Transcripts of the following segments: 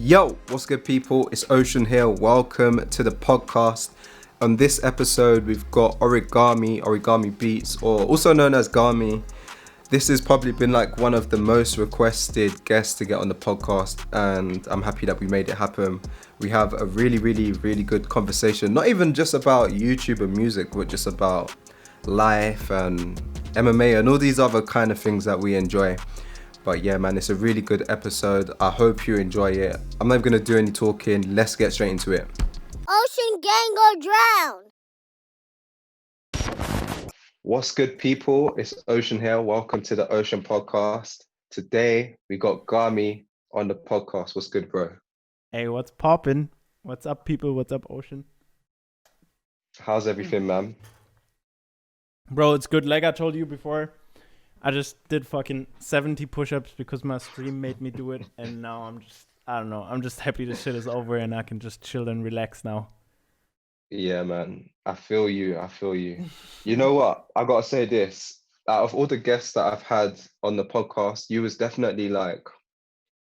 Yo, what's good, people? It's Ocean here. Welcome to the podcast. On this episode, we've got Origami Beats, or also known as Gami. This has probably been like one of the most requested guests to get on the podcast, and I'm happy that we made it happen. We have a really good conversation, not even just about YouTube and music, but just about life and MMA and all these other kind of things that we enjoy. But yeah, man, it's a really good episode. I hope you enjoy it. I'm not going to do any talking. Let's get straight into it. Ocean gang or drown. What's good, people? It's Ocean here. Welcome to the Ocean Podcast. Today, we got Gami on the podcast. What's good, bro? Hey, what's poppin'? What's up, people? What's up, Ocean? How's everything, man? Bro, it's good. Like I told you before, I just did fucking 70 push-ups because my stream made me do it, and now I'm just happy this shit is over and I can just chill and relax now. Yeah, man. I feel you. You know what? I gotta say this. Out of all the guests that I've had on the podcast, you was definitely like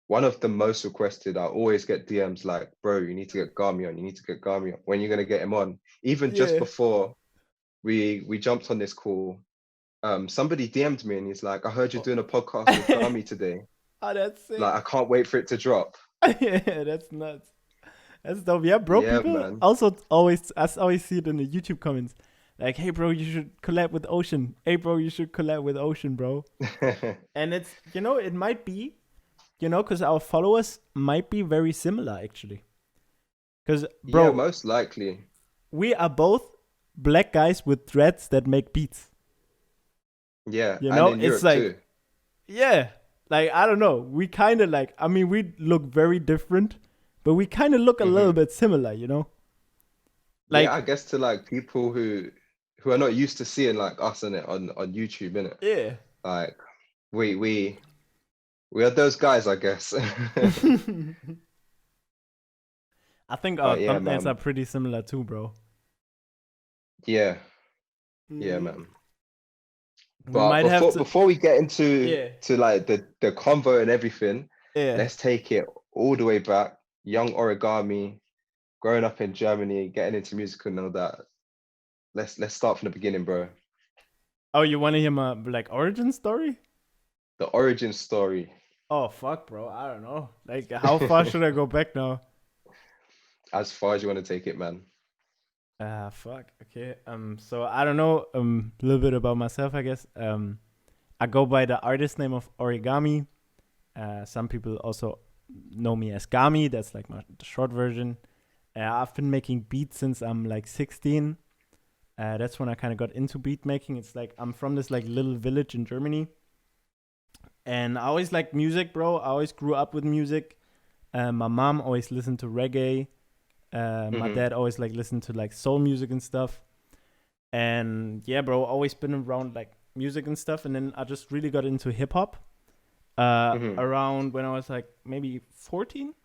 one of the most requested. I always get DMs like, bro, you need to get Gami on. You need to get Gami on. When you're gonna get him on? Even just before we jumped on this call, somebody DM'd me and he's like, I heard you're doing a podcast with Gami today. Oh, that's sick. Like, I can't wait for it to drop. Yeah, that's nuts. That's dope. Yeah, bro. Yeah, people man. also always see it in the YouTube comments. Like, hey, bro, you should collab with Ocean. Hey, bro, you should collab with Ocean, bro. And it's, it might be, because our followers might be very similar, actually. Because, bro, yeah, most likely. We are both black guys with dreads that make beats. Yeah, and it's like, too. Yeah, like, I don't know. We kind of like, we look very different, but we kind of look a little bit similar, Like, yeah, I guess to like people who are not used to seeing like us in it on YouTube, innit? Yeah. Like, we are those guys, I guess. I think our thumbnails are pretty similar too, bro. Yeah. Yeah, man. But before we get into to like the convo and everything, let's take it all the way back. Young Origami, growing up in Germany, getting into music and all that. Let's start from the beginning, bro. Oh, you want to hear my like origin story? The origin story. Oh fuck, bro! I don't know. Like, how far should I go back now? As far as you want to take it, man. Fuck. Okay. So I don't know. A little bit about myself, I guess. I go by the artist name of Origami. Some people also know me as Gami. That's like the short version. I've been making beats since I'm like 16. That's when I kind of got into beat making. It's like I'm from this like little village in Germany, and I always liked music, bro. I always grew up with music. My mom always listened to reggae. My dad always like listened to like soul music and stuff. And yeah, bro, always been around like music and stuff. And then I just really got into hip hop around when I was like maybe 14,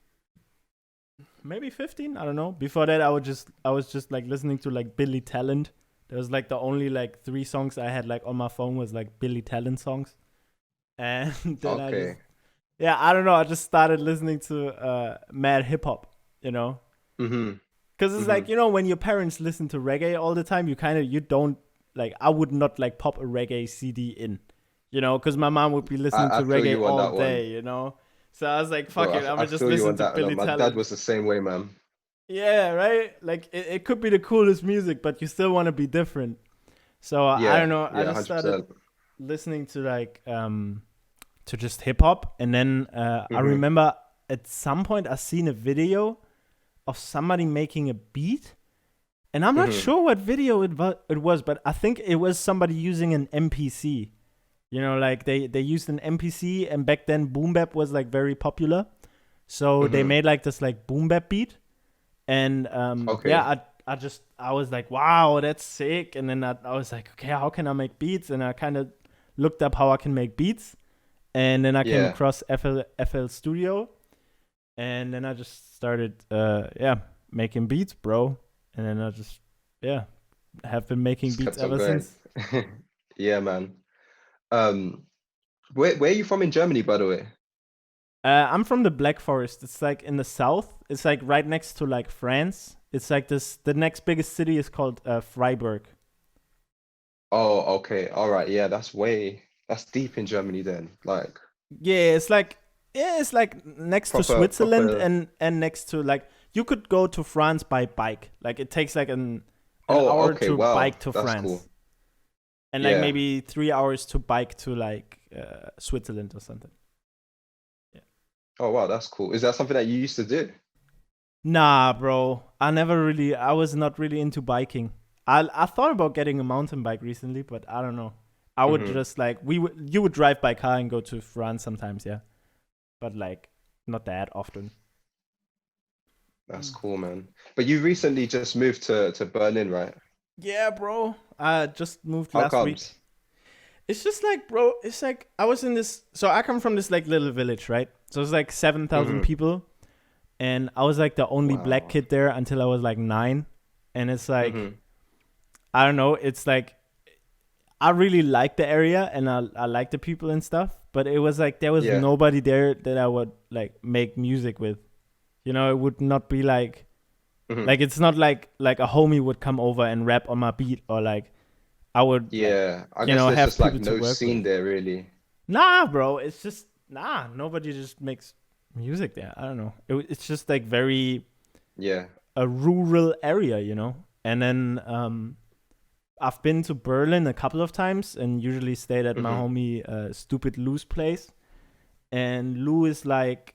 maybe 15. I don't know. Before that, I was just like listening to like Billy Talent. There was like the only like 3 songs I had like on my phone was like Billy Talent songs. And then I don't know. I just started listening to mad hip hop, Because it's like, when your parents listen to reggae all the time, you don't, like, I would not, like, pop a reggae CD in, because my mom would be listening to reggae all day, So I was like, fuck it, I'm going to just listen to Billy Talent. My dad was the same way, man. Yeah, right? Like, it could be the coolest music, but you still want to be different. So, I don't know, I just 100%. Started listening to, like, to just hip-hop, and then I remember at some point I seen a video of somebody making a beat, and I'm not sure what video it was, but I think it was somebody using an MPC. Like they used an MPC, and back then boom bap was like very popular, so they made like this like boom bap beat, and I was like, wow, that's sick. And then I was like, okay, how can I make beats? And I kind of looked up how I can make beats, and then I came across FL Studio. And then I just started, making beats, bro. And then I just, have been making beats ever since. Yeah, man. Where are you from in Germany, by the way? I'm from the Black Forest. It's like in the south. It's like right next to like France. It's like this. The next biggest city is called Freiburg. Oh, okay. All right. Yeah, that's deep in Germany then. Like It's like next to proper Switzerland proper. and next to like you could go to France by bike. Like it takes like an Oh, hour okay. to Wow. bike to That's cool. France and like Yeah. maybe 3 hours to bike to like Switzerland or something. Yeah. Oh, wow, that's cool. Is that something that you used to do? Nah, bro. I was not really into biking. I thought about getting a mountain bike recently, but I don't know. I would Hmm. just like you would drive by car and go to France sometimes, yeah. But like not that often. That's Mm. cool, man. But you recently just moved to Berlin, right? Yeah, bro. I just moved How last week. comes? It's just like, bro, it's like I was in this. So I come from this like little village, right? So it's like 7,000 Hmm. people, and I was like the only black Wow. kid there until I was like 9. And it's like Hmm. I don't know. It's like I really like the area and I like the people and stuff, but it was like there was Yeah. nobody there that I would like make music with. It would not be Hmm. it's not like a homie would come over and rap on my beat or like I would like Yeah. I guess there's have just like people to no work scene with. there really. Nah, bro, it's just nah. Nobody just makes music there. I don't know. It's just like very Yeah. a rural area. And then I've been to Berlin a couple of times and usually stayed at my Hmm. homie Stupid Lou's place. And Lou is like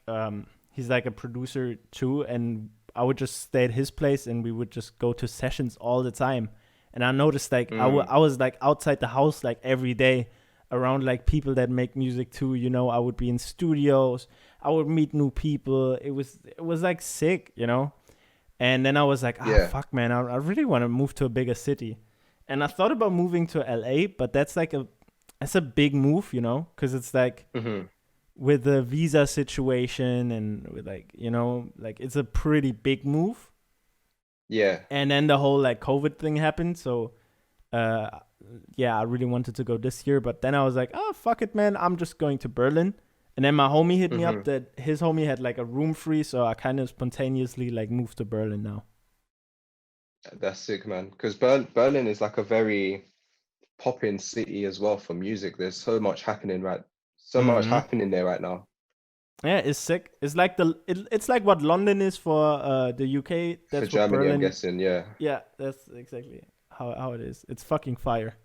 he's like a producer too, and I would just stay at his place and we would just go to sessions all the time. And I noticed like Mm. I was like outside the house like every day around like people that make music too. I would be in studios. I would meet new people. It was like sick. And then I was like, Yeah. fuck, man, I really want to move to a bigger city. And I thought about moving to LA, but that's a big move, because it's like Hmm. with the visa situation and with like it's a pretty big move. Yeah. And then the whole like COVID thing happened. So, uh, yeah, I really wanted to go this year, but then I was like, oh, fuck it, man. I'm just going to Berlin. And then my homie hit me up Hmm. that his homie had like a room free. So I kind of spontaneously like moved to Berlin now. That's sick, man. Because Berlin is like a very popping city as well for music. There's so much Mm-hmm. happening there right now. Yeah, it's sick. It's like it's like what London is for the UK. For That's what Germany, I'm Berlin. guessing, yeah. Yeah, that's exactly how it is. It's fucking fire.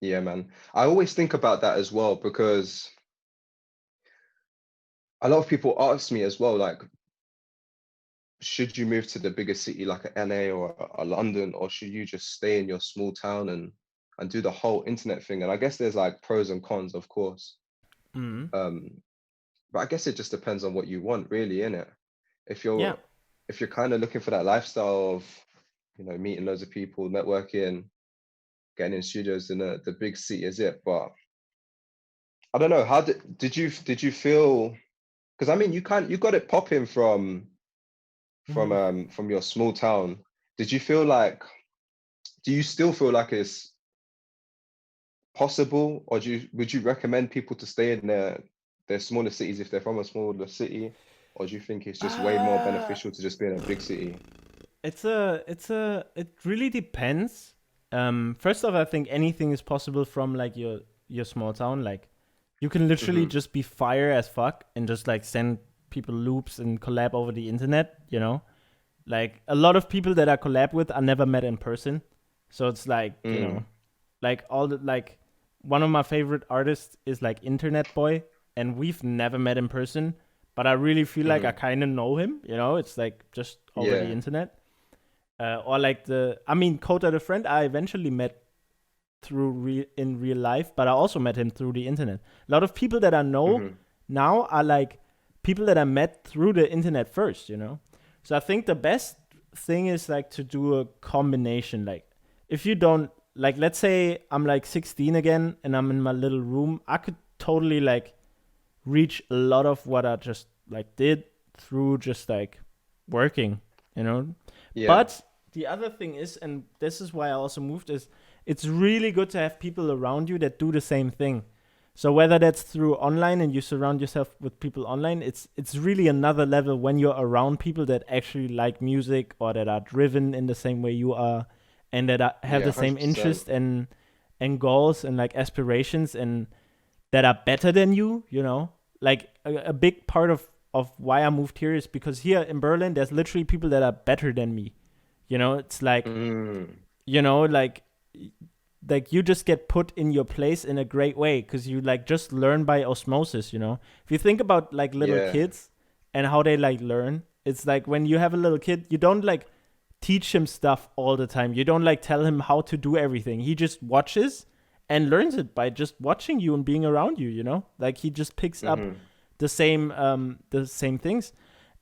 Yeah, man. I always think about that as well because a lot of people ask me as well, like, should you move to the bigger city like a LA or a London, or should you just stay in your small town and do the whole internet thing? And I guess there's like pros and cons, of course. Mm-hmm. Um, but I guess it just depends on what you want, really, innit? If you're Yeah. if you're kind of looking for that lifestyle of, meeting loads of people, networking, getting in studios, then the big city is it. But I don't know, how did you feel? Because I mean, you got it popping Mm-hmm. from your small town. Did you feel like do you still feel like it's possible, or would you recommend people to stay in their smaller cities if they're from a smaller city, or do you think it's just way more Uh, beneficial to just be in a big city? it really depends. First off, I think anything is possible from like your small town. Like you can literally Hmm. just be fire as fuck and just like send people loops and collab over the internet. Like a lot of people that I collab with I never met in person. So it's like, Mm. like all the like one of my favorite artists is like Internet Boy, and we've never met in person, but I really feel like I Hmm. kind of know him. It's like just over the Yeah. internet. Or like Kota the friend I eventually met in real life, but I also met him through the internet. A lot of people that I know Hmm. now are like people that I met through the internet first. So I think the best thing is like to do a combination. Like if you don't like, let's say I'm like 16 again and I'm in my little room, I could totally like reach a lot of what I just like did through just like working. Yeah. But the other thing is, and this is why I also moved, is it's really good to have people around you that do the same thing. So whether that's through online and you surround yourself with people online, it's really another level when you're around people that actually like music or that are driven in the same way you are, and that have Yeah, the same 100%. interest and goals and like aspirations, and that are better than you. You know, like a big part of why I moved here is because here in Berlin, there's literally people that are better than me. You know, it's like, Mm, you know, like you just get put in your place in a great way because you like just learn by osmosis. You know, if you think about like little yeah. kids and how they like learn, it's like when you have a little kid, you don't like teach him stuff all the time. You don't like tell him how to do everything. He just watches and learns it by just watching you and being around you. You know, like he just picks up Mm-hmm. the same things.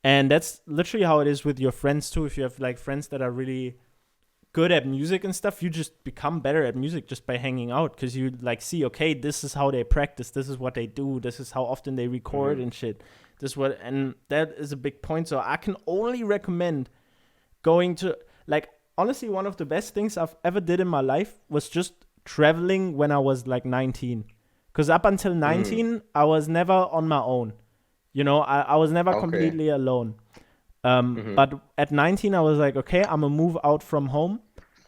And that's literally how it is with your friends too. If you have like friends that are really good at music and stuff, you just become better at music just by hanging out because you like see, okay, this is how they practice, this is what they do, this is how often they record Mm-hmm. and shit. This what and that is a big point. So I can only recommend going to like honestly one of the best things I've ever did in my life was just traveling when I was like 19. Because up until Mm. 19, I was never on my own. You know, I was never Okay. completely alone. Mm-hmm. But at 19, I was like, okay, I'm gonna move out from home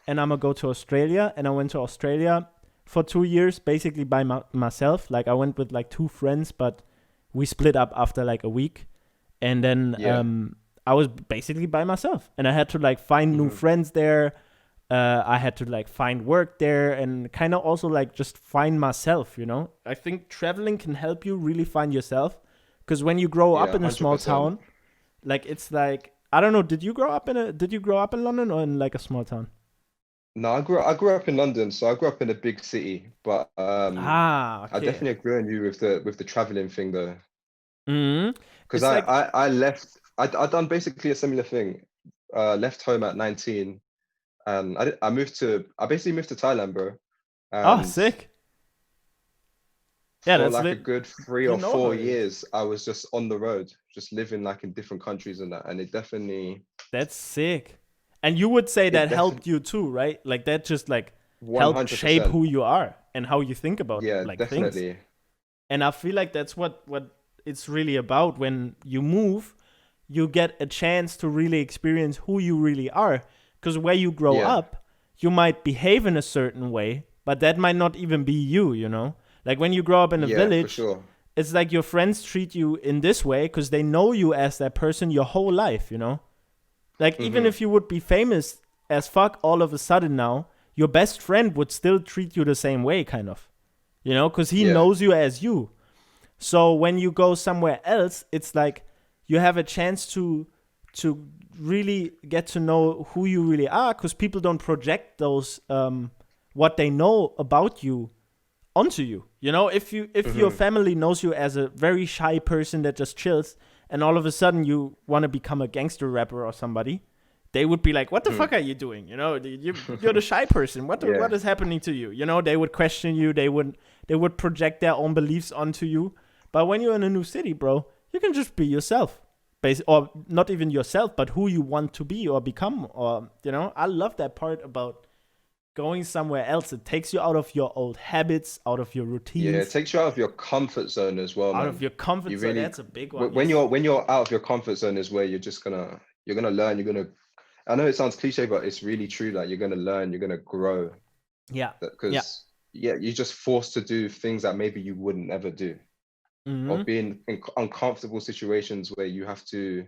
and I'm gonna go to Australia. And I went to Australia for 2 years, basically by myself. Like I went with like two friends, but we split up after like a week. And then Yeah. I was basically by myself, and I had to like find new Mm-hmm. friends there. I had to like find work there and kind of also like just find myself. You know, I think traveling can help you really find yourself because when you grow up Yeah, in a small 100%. town, like it's like I don't know. Did you grow up in London or in like a small town? No, I grew up in London, so I grew up in a big city, but Ah, I okay. definitely agree on you with the traveling thing though, hmm because It's I, like I I left I done basically a similar thing. Left home at 19, and I basically moved to Thailand, bro, oh, and sick. Yeah, for that's like a lit. good three You or know how four it is. years, I was just on the road, just living like in different countries and that, and That's sick. And you would say it that definitely helped you too, right? Like that just like helped shape 100%. who you are and how you think about Yeah, like things. definitely. And I feel like that's what it's really about when you move, you get a chance to really experience who you really are. Because where you grow Yeah, up, you might behave in a certain way, but that might not even be you, you know? Like when you grow up in a yeah, for village, sure. it's like your friends treat you in this way because they know you as that person your whole life, you know? Like even Hmm. if you would be famous as fuck all of a sudden now, your best friend would still treat you the same way, kind of, you know, because he Yeah. knows you as you. So when you go somewhere else, it's like you have a chance to really get to know who you really are, because people don't project those what they know about you onto you. You know, if your Hmm. family knows you as a very shy person that just chills, and all of a sudden you want to become a gangster rapper or somebody, they would be like, "What the Hmm. fuck are you doing? You know, you're the shy person. What Yeah. is happening to you? You know, they would question you. They would project their own beliefs onto you. But when you're in a new city, bro, you can just be yourself, or not even yourself, but who you want to be or become. Or you know, I love that part about going somewhere else. It takes you out of your old habits, out of your Yeah, it routines, takes you out of your comfort zone as well, out of man. your comfort You zone. really That's a big one. when Yes. you're out of your comfort zone is where you're gonna learn, I know it sounds cliche, but it's really true. Like you're gonna learn, you're gonna grow. Yeah. Yeah. Because yeah, you're just forced to do things that maybe you wouldn't ever do, or hmm be in uncomfortable situations where you have to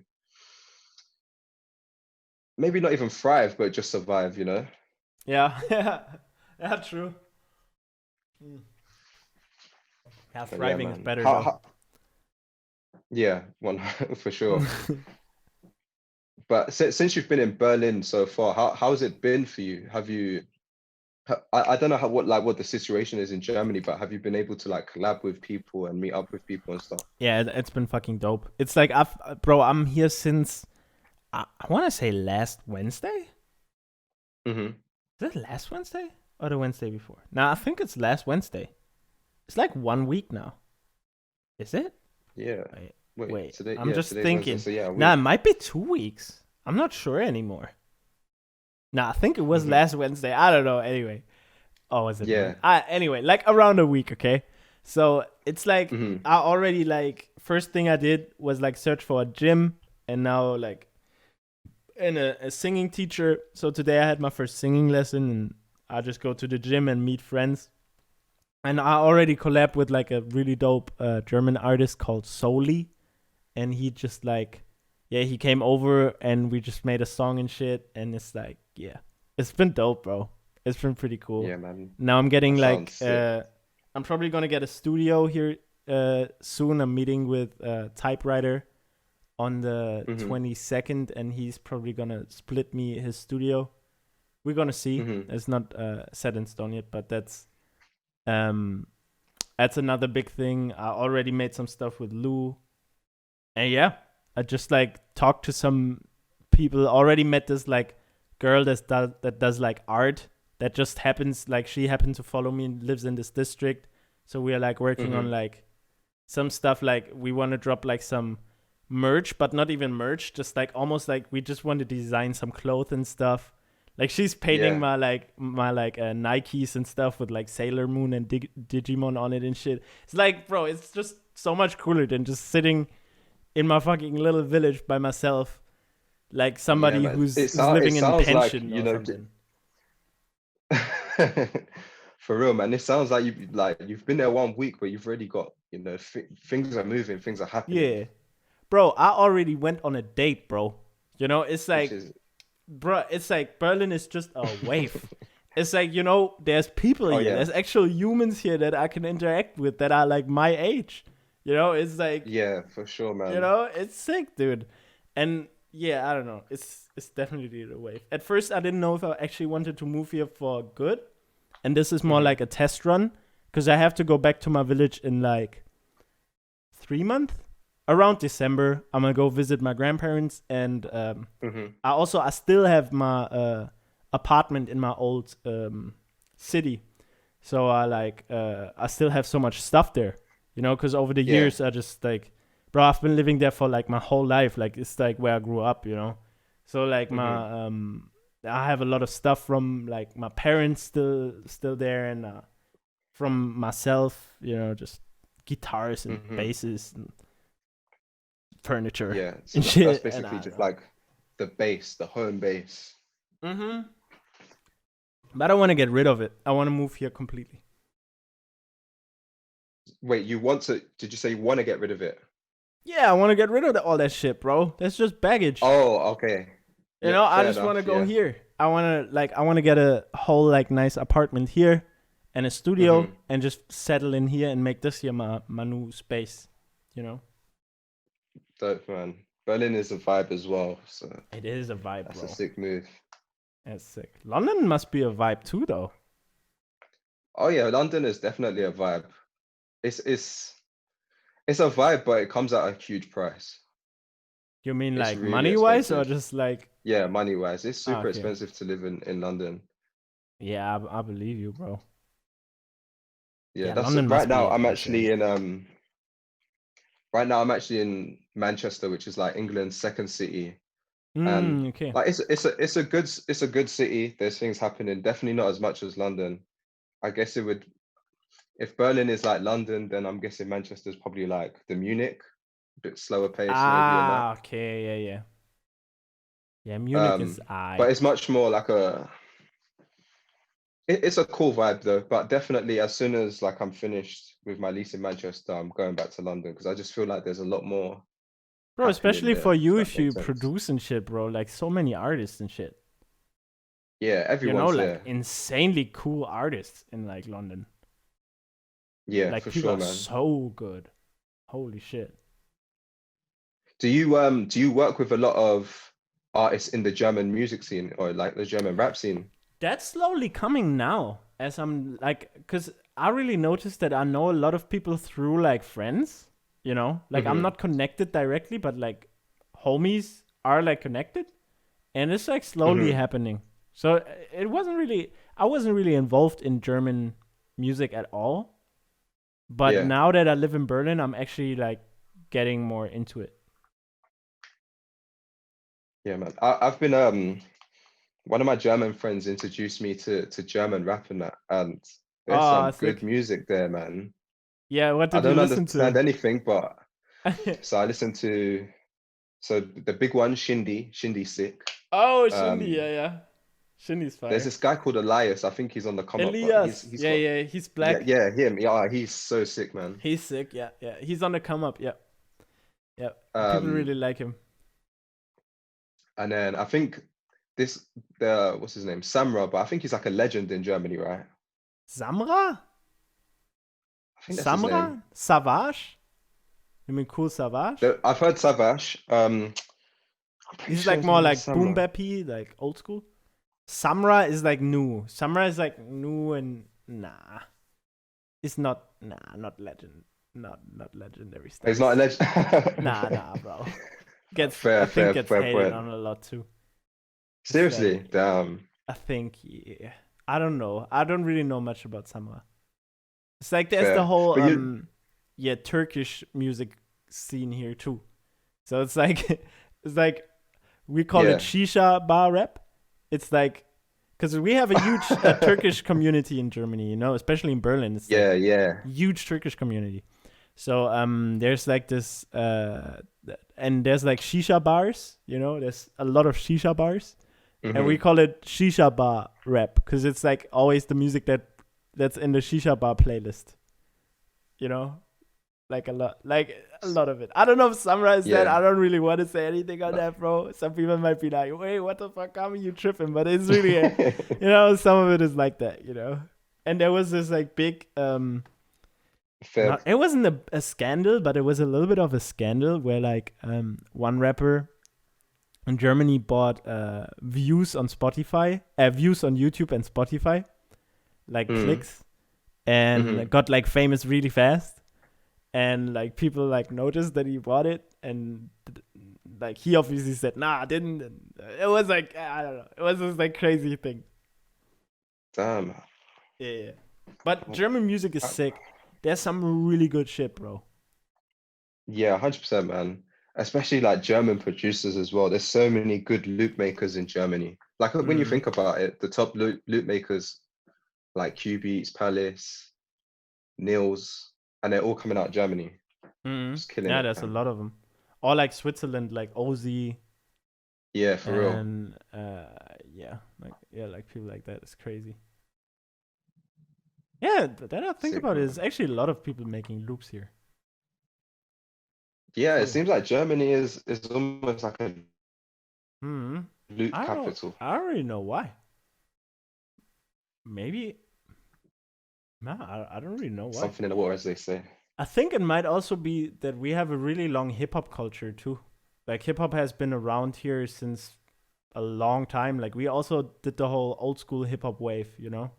maybe not even thrive, but just survive, you know? Yeah. Yeah. Yeah. True. Mm. Yeah. But yeah, Thriving is man. better How, though. how yeah, one for sure. But since you've been in Berlin so far, how's it been for you? I don't know what the situation is in Germany, but have you been able to like collab with people and meet up with people and stuff? Yeah. It's been fucking dope. It's like bro. I'm here since I want to say last Wednesday. Hmm. Is it last Wednesday or the Wednesday before? Nah, I think it's last Wednesday. It's like 1 week now. Is it? Yeah. Wait, Wait, wait. today, I'm yeah, just today's Wednesday, thinking. so yeah, a Nah, it week. might be 2 weeks. I'm not sure anymore. Nah, I think it was Hmm. last Wednesday. I don't know. Anyway. Oh, was it? Yeah. Anyway, like around a week, okay? So it's like Hmm. I already like first thing I did was like search for a gym, and now like and a singing teacher. So today I had my first singing lesson, and I just go to the gym and meet friends. And I already collabed with like a really dope German artist called Soli, and he just like, yeah, he came over and we just made a song and shit, and it's like, yeah, it's been dope, bro. It's been pretty cool. Yeah, man. Now I'm getting That sounds like, sick. I'm probably gonna get a studio here soon. I'm meeting with Typewriter on the Hmm. 22nd, and he's probably gonna split me his studio. We're gonna see. Hmm. It's not set in stone yet, but um that's another big thing. I already made some stuff with Lou, and yeah, I just like talked to some people. Already met this like girl that does like art. That just happens like she happened to follow me and lives in this district. So we are like working on Hmm. like some stuff. Like we want to drop like some merch, but not even merch. Just like almost like we just want to design some clothes and stuff. Like she's painting Yeah. my Nikes and stuff with like Sailor Moon and Digimon on it and shit. It's like, bro, it's just so much cooler than just sitting in my fucking little village by myself, like Yeah, somebody man. who's It living in sounds like, pension or something. for real, man. It sounds like you've been there 1 week, but you've already got, things are moving, things are happening, Yeah, bro, I already went on a date, bro. It's which like, is bro, it's like Berlin is just a wave. It's like, there's people oh here. yeah. There's actual humans here that I can interact with that are like my age. It's like, Yeah, for sure, man. it's sick, dude. And yeah, I don't know. It's definitely the wave. At first, I didn't know if I actually wanted to move here for good, and this is more Hmm. like a test run because I have to go back to my village in like 3 months. Around December, I'm gonna go visit my grandparents, and Hmm. I still have my apartment in my old city, so I still have so much stuff there, because over the Yeah. years I just like, bro, I've been living there for like my whole life, like it's like where I grew up. So like Hmm. I have a lot of stuff from like my parents still there, and from myself, just guitars and Hmm. basses and furniture Yeah. So and that's shit, and basically I don't just know. like the base, the home base. Mm-hmm. But I don't want to get rid of it. I want to move here completely. Wait, did you say you want to get rid of it? Yeah, I want to get rid of all that shit, bro. That's just baggage. Oh, okay. Yeah, I fair just want to enough. go Yeah. here. I want to get a whole like nice apartment here and a studio Hmm. and just settle in here and make this here my new space. You know, Dope, man. Berlin is a vibe as well, so it is a vibe, that's a bro. sick move. That's sick. London must be a vibe too, though. Oh yeah, London is definitely a vibe. It's it's it's a vibe, but it comes at a huge price. You mean It's like really money wise or expensive. just like? Yeah, money wise, it's Ah, super okay. expensive to live in London. Yeah, I believe you, bro. Yeah, Yeah, that's London right must now. be I'm insane. actually in right now I'm actually in Manchester, which is like England's second city, and Okay. like it's a good city. There's things happening. Definitely not as much as London. I guess it would if Berlin is like London, then I'm guessing Manchester's probably like the Munich, a bit slower pace maybe in that. Ah, okay, yeah, yeah. Yeah, Munich is But I. it's much more like it's a cool vibe though. But definitely, as soon as like I'm finished with my lease in Manchester, I'm going back to London because I just feel like there's a lot more Bro, happening especially there, for if you that if you makes sense. produce and shit, bro. Like so many artists and shit. Yeah, everyone's Like there. insanely cool artists in like London. Yeah, Like for people sure, are man. so good. Holy shit. Do you work with a lot of artists in the German music scene or like the German rap scene? That's slowly coming now as I'm like, because I really noticed that I know a lot of people through like friends, like I'm Hmm. not connected directly, but like homies are like connected, and it's like slowly Hmm. happening. So I wasn't really involved in German music at all, but Yeah. now that I live in Berlin, I'm actually like getting more into it. Yeah, man. I've been one of my German friends introduced me to German rap and that, and there's Oh, some good sick. music there, man. Yeah, what I did you don't listen understand to? anything, but so I listen to the big one, Shindy Sick. Oh, Shindy, Um, yeah, yeah. Shindy's there's fire. this guy called Elias. I think he's on the come up, but he's Elias, he's yeah, got yeah, he's yeah, black. yeah, him. Yeah, he's so sick, man. He's sick, yeah, yeah. He's on the come up, yeah, yeah. People Um, really like him. and then I think this the what's his name? Samra, but I think he's like a legend in Germany, right? Samra? I think that's his name. Samra? Savage? You mean Cool Savage? I've heard Savage. I'm pretty He's sure like his more name is like boom Samra. bappy, like old school. Samra is like new. Samra is like new and nah. It's not legend. Not legendary He's not a status. legend. Nah, bro. Gets I Fair, think fair, gets fair hated point. on a lot too. It's Seriously, like damn. I think yeah. I don't know. I don't really know much about Samra. It's like there's the Fair. whole But you, yeah, Turkish music scene here too. So it's like it's like we call it yeah, shisha bar rap. It's like because we have a huge Turkish community in Germany, you know, especially in Berlin. It's like yeah. huge Turkish community. So there's like this and there's like shisha bars, you know, there's a lot of shisha bars, and we Hmm. call it shisha bar rap because it's like always the music that's in the shisha bar playlist, you know, like a lot of it. I don't know if summarize that. Yeah. I don't really want to say anything on No. that, bro. Some people might be like, "Wait, what the fuck? How are you tripping?" But it's really, you know, some of it is like that, you know. And there was this like big, Fair. not it wasn't a scandal, but it was a little bit of a scandal where like one rapper in Germany bought views on Spotify, views on YouTube and Spotify, like Mm. clicks, and Hmm. got like famous really fast, and like people like noticed that he bought it, and like he obviously said nah, I didn't. And it was like I don't know, it was this like crazy thing. Damn. Yeah, but German music is sick. There's some really good shit, bro. Yeah, 100%, man. Especially like German producers as well. There's so many good loop makers in Germany. Like when you Mm. think about it, the top loop makers like Q Beats, Palace, Nils, and they're all coming out of Germany, Mm. just killing Yeah, it, there's a man. lot of them. Or like Switzerland, like Ozzy, Yeah, for real. and like people like that. It's crazy. Yeah, then I think Sick, about it, there's man. actually a lot of people making loops here. Yeah, it True. seems like Germany is almost like a Hmm. loop I don't know. capital. I don't really know why. Maybe. No, I don't really know why. Something in the water, as they say. I think it might also be that we have a really long hip hop culture too. Like hip hop has been around here since a long time. Like we also did the whole old school hip hop wave, you know?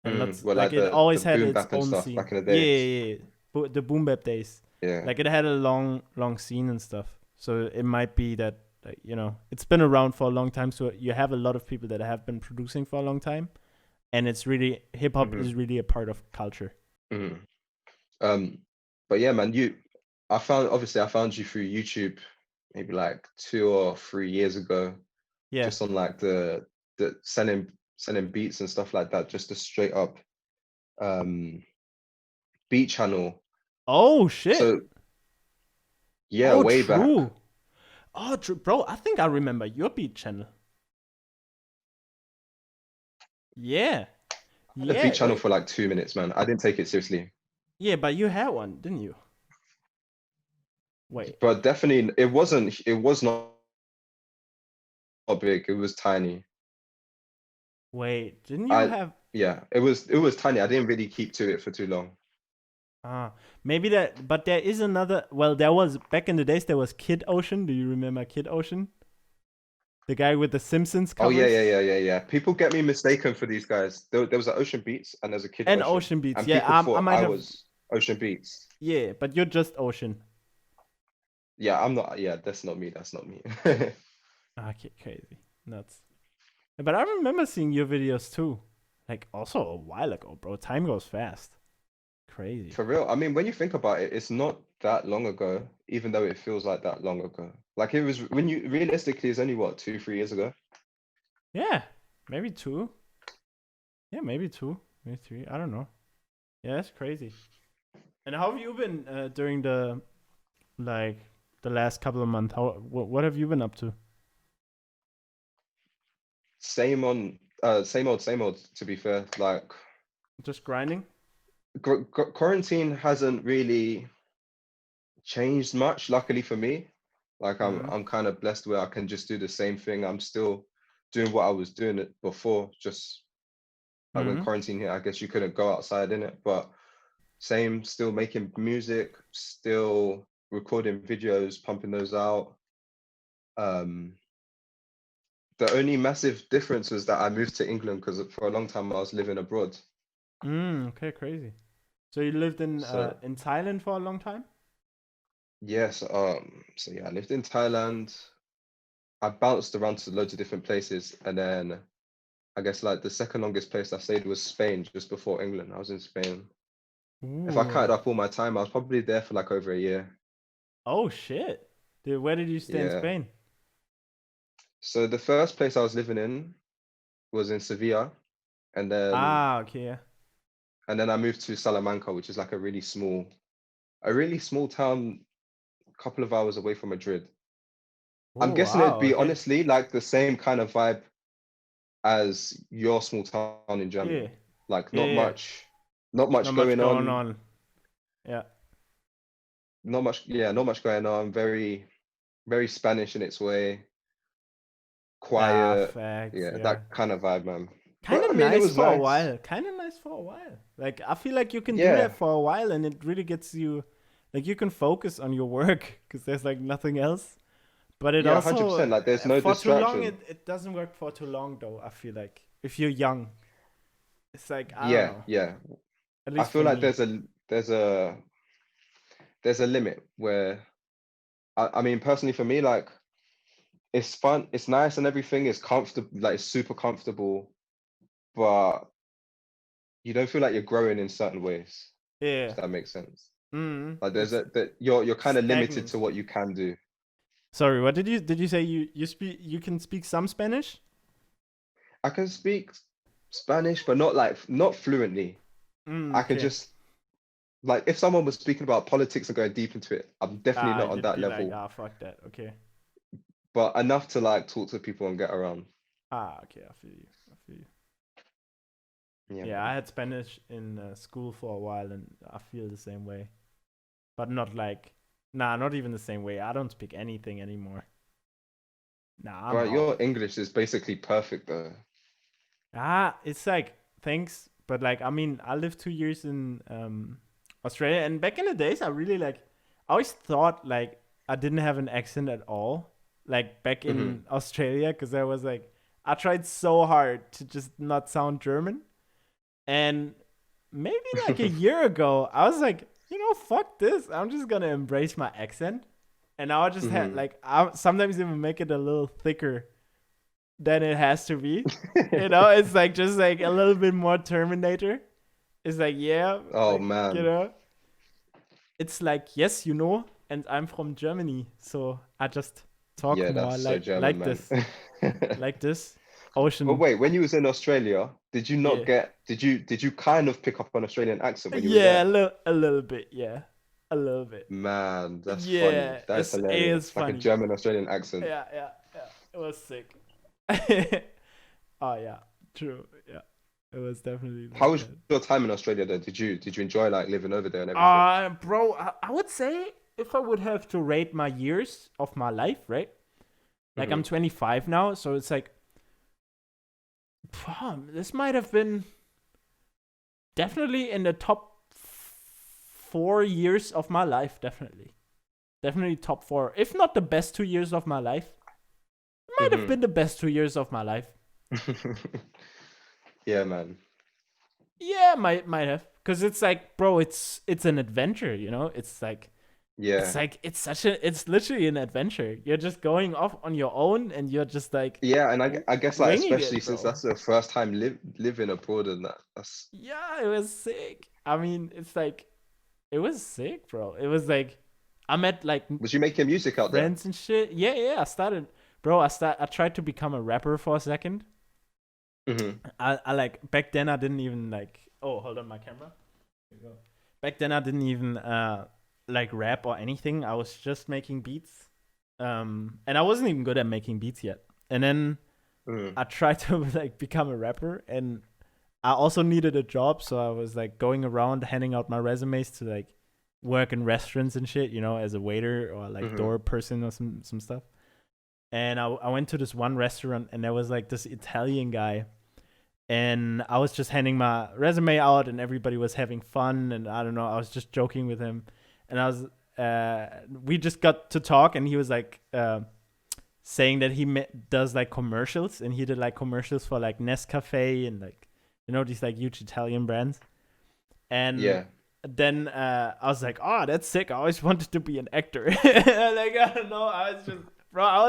And Mm. let's Well, like like it the always had boom its bap and own stuff scene. back in the Yeah, days. yeah, yeah. The boom bap days. Yeah. Like it had a long scene and stuff. So it might be that like, you know, it's been around for a long time. So you have a lot of people that have been producing for a long time, and it's really hip hop Hmm. is really a part of culture. Hmm. Um, but yeah, man, I found you through YouTube maybe like 2 or 3 years ago, Yeah. just on like the selling beats and stuff like that, just a straight up um beat channel. Oh shit. So yeah, Oh, way back. true. Oh, true, bro. I think I remember your beat channel. Yeah. I had a beat Yeah. channel Wait. for like 2 minutes, man. I didn't take it seriously. Yeah, but you had one, didn't you? Wait. But definitely it was not big, it was tiny. Wait. Didn't you I have? Yeah, it was tiny. I didn't really keep to it for too long. Ah, maybe that. But there is another. Well, there was back in the days. There was Kid Ocean. Do you remember Kid Ocean? The guy with the Simpsons Oh yeah, covers yeah. People get me mistaken for these guys. There was an Ocean Beats and there's a Kid and Ocean, Ocean Beats. and Yeah, people I thought might I have. was Ocean Beats. Yeah, but you're just Ocean. Yeah, I'm not. Yeah, that's not me. That's not me. Okay, crazy, nuts. But I remember seeing your videos too. Like also a while ago, bro. Time goes fast. Crazy. For real. I mean, when you think about it, it's not that long ago, even though it feels like that long ago. Like it was when you realistically, it's only what 2, 3 years ago. Yeah, maybe two. Yeah, maybe two, maybe three. I don't know. Yeah, that's crazy. And how have you been during like the last couple of months? What have you been up to? Same old. To be fair, like Just grinding? quarantine hasn't really changed much. Luckily for me, like Mm-hmm. I'm kind of blessed where I can just do the same thing. I'm still doing what I was doing it before. Just like when Mm-hmm. quarantine hit, I guess you couldn't go outside in it, but same. Still making music, still recording videos, pumping those out. Um, the only massive difference was that I moved to England because for a long time I was living abroad. Okay, crazy. So you lived So in Thailand for a long time? yes, so yeah, I lived in Thailand. I bounced around to loads of different places, and then I guess like the second longest place I stayed was Spain, just before England. I was in Spain. If I counted Ooh. up all my time, I was probably there for like over a year. Oh shit. Dude, where did you stay in Yeah. Spain? So the first place I was living in was in Sevilla, and then Ah, okay, yeah. I moved to Salamanca, which is like a really small town, a couple of hours away from Madrid. I'm Oh guessing it'd wow, be okay. honestly like the same kind of vibe as your small town in Yeah. Germany. Like Yeah, yeah. not Not much much going going on, on. Yeah. not much going on. Very Spanish in its way, Ah, quiet. facts, Yeah, yeah. that kind of vibe, man. Kind But of I mean, it nice was for a nice. while. Kind of nice for a while. Like I feel like you can do Yeah, that for a while and it really gets you like you can focus on your work because there's like nothing else. But it yeah, also 100%. Like, there's no for too long distraction. it doesn't work for too long though, I feel like. If you're young, it's like I don't Yeah, know. yeah. At I least feel for like me. there's a there's a limit where I mean, personally for me, like it's fun, it's nice and everything, it's comfortable, like it's super comfortable, but you don't feel like you're growing in certain ways, Yeah. if that makes sense. Like there's It's a that you're kind of limited to stagnant. what you can do. Sorry, what did you say you can speak some Spanish? I can speak Spanish, but not fluently. I could Okay. just like if someone was speaking about politics and going deep into it, I'm definitely Ah, not on you'd that be like, level, ah, fuck that. Okay. but enough to like talk to people and get around. Ah, okay, I feel you. I feel you. Yeah, Yeah, I man. had Spanish in school for a while, and I feel the same way. But not like, nah, not even the same way. I don't speak anything anymore. Nah, I'm But out. your English is basically perfect though. Ah, it's like thanks, but like I mean, I lived 2 years in Australia, and back in the days, I really like. I always thought like I didn't have an accent at all, like back Hmm. in Australia, because I was like, I tried so hard to just not sound German, and maybe like a year ago, I was like, fuck this, I'm just gonna embrace my accent, and now I just had Hmm. like I sometimes even make it a little thicker than it has to be. It's like just like a little bit more Terminator. It's like, yeah, Oh like, man. it's like, yes, and I'm from Germany. So I just talk Yeah, that's more so German, like man. this. Like this. But Ocean. wait, when you was in Australia, did you not Yeah. get did you kind of pick up an Australian accent when you were Yeah, there? a little bit. Yeah. A little bit. Man, that's funny. Yeah. That is It is hilarious. Like a funny. German Australian accent. Yeah, yeah, yeah. It was sick. Oh, yeah. True. Yeah. It was definitely How like was that. your time in Australia though? Did you enjoy like living over there and everything? Bro, I would say if I would have to rate my years of my life, right? Like I'm Hmm. 25 now, so it's like, this might have been definitely in the top 4 years of my life. Definitely top four, if not the best 2 years of my life. Might have Hmm. been the best 2 years of my life. Yeah, man. Yeah, might have, because it's like, bro, it's an adventure. It's like Yeah. it's literally an adventure. You're just going off on your own and you're just like Yeah, and I guess like winging especially it, since bro. that's the first time living abroad and that's Yeah, it was sick. I mean, it's like it was sick, bro. It was like I met like was you making music out there? friends and shit. Yeah, yeah. I started, bro. I tried to become a rapper for a second. Hmm. I like back then I didn't even like. Oh, hold on, my camera. Here you go. back then I didn't even like rap or anything. I was just making beats. And I wasn't even good at making beats yet. And then I tried to like become a rapper, and I also needed a job, so I was like going around handing out my resumes to like work in restaurants and shit, as a waiter or like door person or some stuff. And I went to this one restaurant, and there was like this Italian guy, and I was just handing my resume out, and everybody was having fun, and I don't know, I was just joking with him, and we just got to talk, and he was like saying that he does like commercials, and he did like commercials for like Nescafe and like these like huge Italian brands. And then I was like, oh, that's sick. I always wanted to be an actor. Like, I don't know, I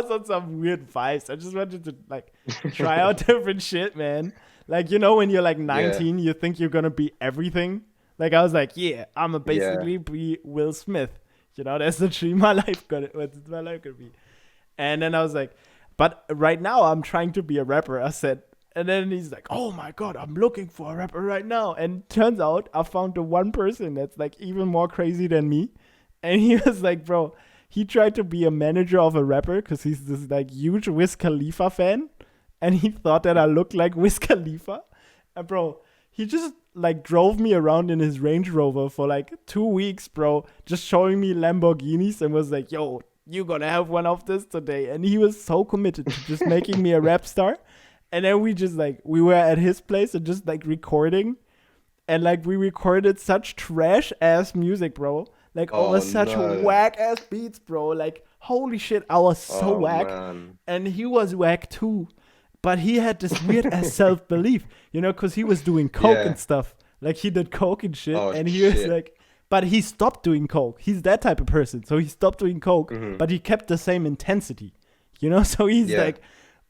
was on some weird vibes. I just wanted to like try out different shit, man. Like, when you're like 19, you think you're gonna be everything. Like, I was like, yeah, I'ma basically be Will Smith. That's the dream my life gonna be. And then I was like, but right now I'm trying to be a rapper, I said. And then he's like, oh my God, I'm looking for a rapper right now. And turns out I found the one person that's like even more crazy than me. And he was like, bro, he tried to be a manager of a rapper because he's this like huge Wiz Khalifa fan. And he thought that I looked like Wiz Khalifa. And bro, he just like drove me around in his Range Rover for like 2 weeks, bro, just showing me Lamborghinis, and was like, yo, you're gonna have one of this today. And he was so committed to just making me a rap star. And then we were at his place and just like recording, and like we recorded such trash ass music, bro. Like over such whack ass beats, bro. Like, holy shit, I was so whack. Man. And he was whack too. But he had this weird ass self belief, because he was doing coke and stuff. Like, he did coke and shit. And he was like, but he stopped doing coke. He's that type of person. So he stopped doing coke, but he kept the same intensity, So he's like,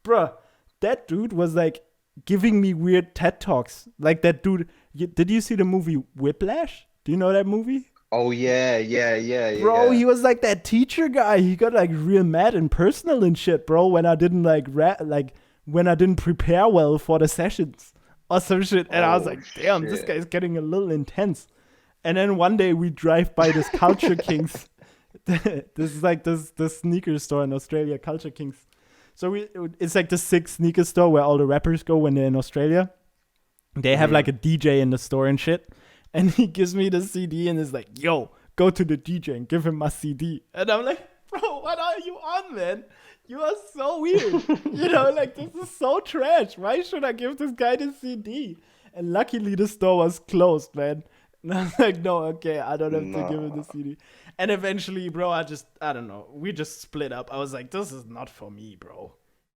bruh, that dude was like giving me weird TED Talks. Like, that dude, did you see the movie Whiplash? Do you know that movie? Oh, yeah. Bro, he was like that teacher guy. He got like real mad and personal and shit, bro, when I didn't when I didn't prepare well for the sessions or some shit. And I was like, damn, this guy's getting a little intense. And then one day we drive by this Culture Kings. This is like this sneaker store in Australia, Culture Kings. So it's like the sick sneaker store where all the rappers go when they're in Australia. They have like a DJ in the store and shit. And he gives me the CD and is like, yo, go to the DJ and give him my CD. And I'm like, bro, what are you on, man? You are so weird. Like, this is so trash. Why should I give this guy the CD? And luckily the store was closed, man. And I was like, no, okay, I don't have to give him the CD. And eventually, bro, I don't know. We just split up. I was like, this is not for me, bro.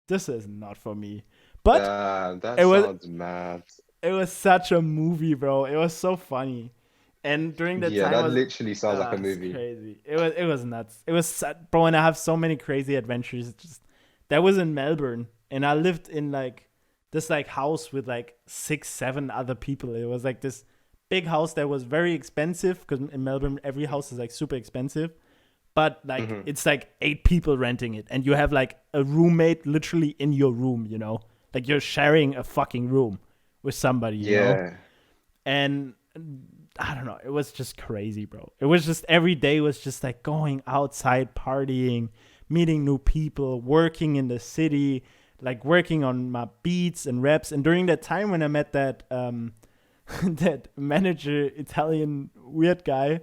This is not for me. But that sounds mad. It was such a movie, bro. It was so funny. And during that time, that literally sounds like a movie. Crazy. It was nuts. It was, bro, and I have so many crazy adventures. That was in Melbourne, and I lived in like this like house with like 6-7 other people. It was like this big house that was very expensive, because in Melbourne every house is like super expensive, but like it's like 8 people renting it, and you have like a roommate literally in your room, like you're sharing a fucking room with somebody, you know? And I don't know, it was just crazy, bro. It was just, every day was just like going outside, partying, meeting new people, working in the city, like working on my beats and raps. And during that time when I met that that manager, Italian weird guy,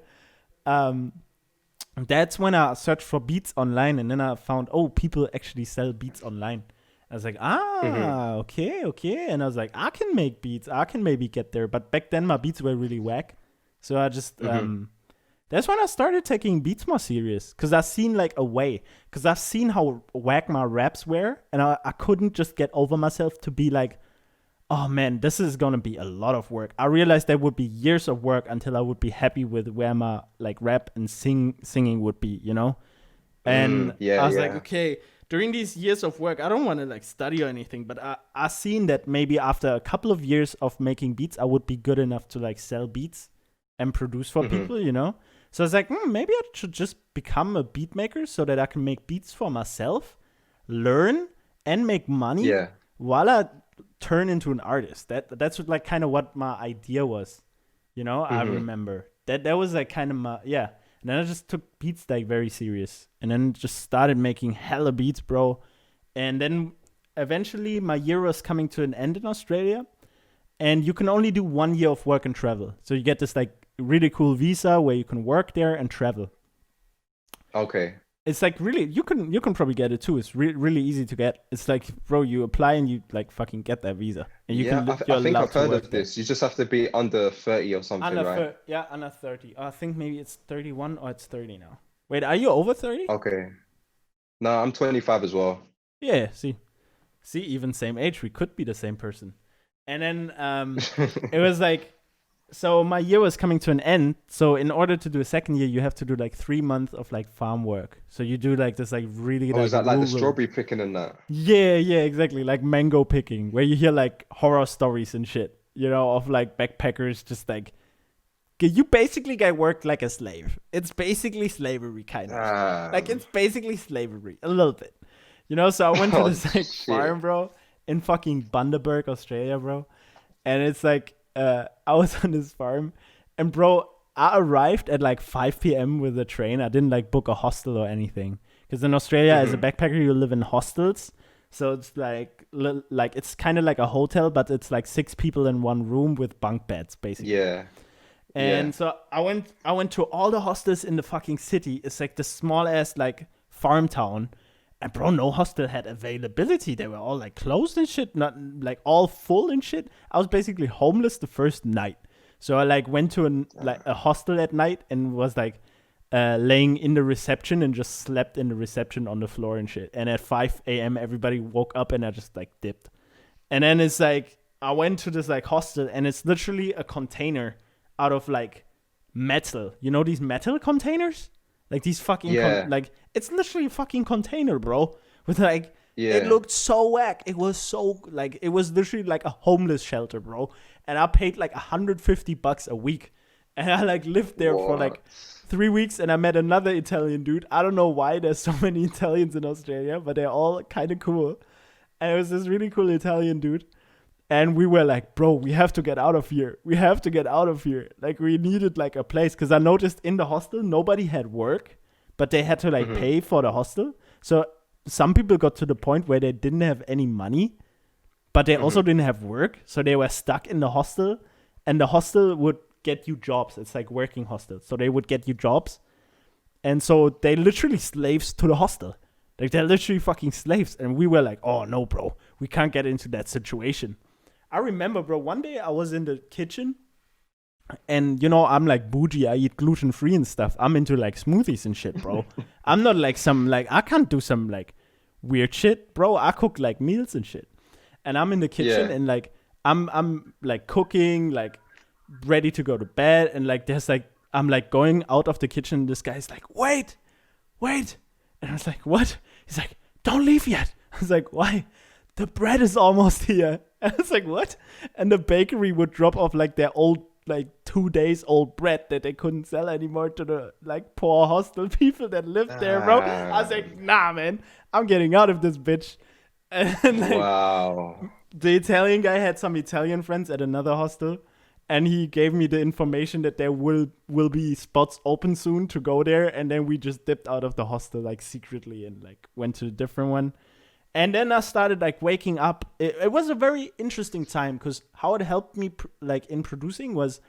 that's when I searched for beats online, and then I found, people actually sell beats online. I was like, okay. And I was like, I can make beats. I can maybe get there. But back then, my beats were really whack. So I just, that's when I started taking beats more serious. Because I've seen like a way. Because I've seen how whack my raps were. And I couldn't just get over myself to be like, oh man, this is going to be a lot of work. I realized there would be years of work until I would be happy with where my like rap and singing would be, And I was like, okay, during these years of work, I don't want to like study or anything, but I seen that maybe after a couple of years of making beats, I would be good enough to like sell beats and produce for people, So I was like, maybe I should just become a beat maker so that I can make beats for myself, learn, and make money while I turn into an artist. That's what, like kind of what my idea was, I remember. that was like kind of my, yeah. And then I just took beats like very serious, and then just started making hella beats, bro. And then eventually my year was coming to an end in Australia, and you can only do 1 year of work and travel. So you get this like really cool visa where you can work there and travel. Okay. It's like really, you can probably get it too. It's really easy to get. It's like, bro, you apply and you like fucking get that visa, and you Yeah, can. I think I've heard of there. this. You just have to be under 30 or something, right? Under 30. I think maybe it's 31 or it's 30 now. Wait, are you over 30? Okay. No, I'm 25 as well. Yeah. See, even same age. We could be the same person. And then it was like, so my year was coming to an end. So in order to do a second year, you have to do like 3 months of like farm work. So you do like this like really Oh, like is that like the rural- strawberry picking and that? Yeah, exactly. Like mango picking, where you hear like horror stories and shit, of like backpackers just like, you basically get worked like a slave. It's basically slavery, kind of. Like it's basically slavery, a little bit. So I went to this like farm, bro, in fucking Bundaberg, Australia, bro. And it's like, I was on this farm, and bro, I arrived at like 5 p.m. with a train. I didn't like book a hostel or anything, because in Australia, as a backpacker, you live in hostels. So it's like it's kind of like a hotel, but it's like 6 people in one room with bunk beds, basically. Yeah. And so I went to all the hostels in the fucking city. It's like the small ass like farm town. And bro, no hostel had availability. They were all like closed and shit, not like all full and shit. I was basically homeless the first night. So I like went to a hostel at night and was like laying in the reception and just slept in the reception on the floor and shit. And at 5 a.m. everybody woke up and I just like dipped. And then it's like I went to this like hostel, and it's literally a container out of like metal. These metal containers? Like these fucking, like, it's literally a fucking container, bro. With like, it looked so whack. It was so, like, it was literally like a homeless shelter, bro. And I paid like $150 a week. And I like lived there for like 3 weeks, and I met another Italian dude. I don't know why there's so many Italians in Australia, but they're all kind of cool. And it was this really cool Italian dude. And we were like, bro, we have to get out of here. We have to get out of here. Like, we needed, like, a place. Because I noticed in the hostel, nobody had work. But they had to, like, pay for the hostel. So some people got to the point where they didn't have any money. But they also didn't have work. So they were stuck in the hostel. And the hostel would get you jobs. It's like working hostels. So they would get you jobs. And so they literally slaves to the hostel. Like, they're literally fucking slaves. And we were like, oh, no, bro. We can't get into that situation. I remember, bro, one day I was in the kitchen, and, I'm like bougie. I eat gluten-free and stuff. I'm into, like, smoothies and shit, bro. I'm not, like, I can't do some, like, weird shit, bro. I cook, like, meals and shit. And I'm in the kitchen, and, like, I'm like, cooking, like, ready to go to bed, and, like, there's, like, I'm, like, going out of the kitchen, and this guy's like, wait. And I was like, what? He's like, don't leave yet. I was like, why? The bread is almost here. And I was like, what? And the bakery would drop off like their old, like 2 days old bread that they couldn't sell anymore to the like poor hostel people that lived there, bro. I was like, nah, man, I'm getting out of this bitch. And like, wow. The Italian guy had some Italian friends at another hostel, and he gave me the information that there will be spots open soon to go there. And then we just dipped out of the hostel like secretly and like went to a different one. And then I started like waking up. It was a very interesting time, because how it helped me like in producing was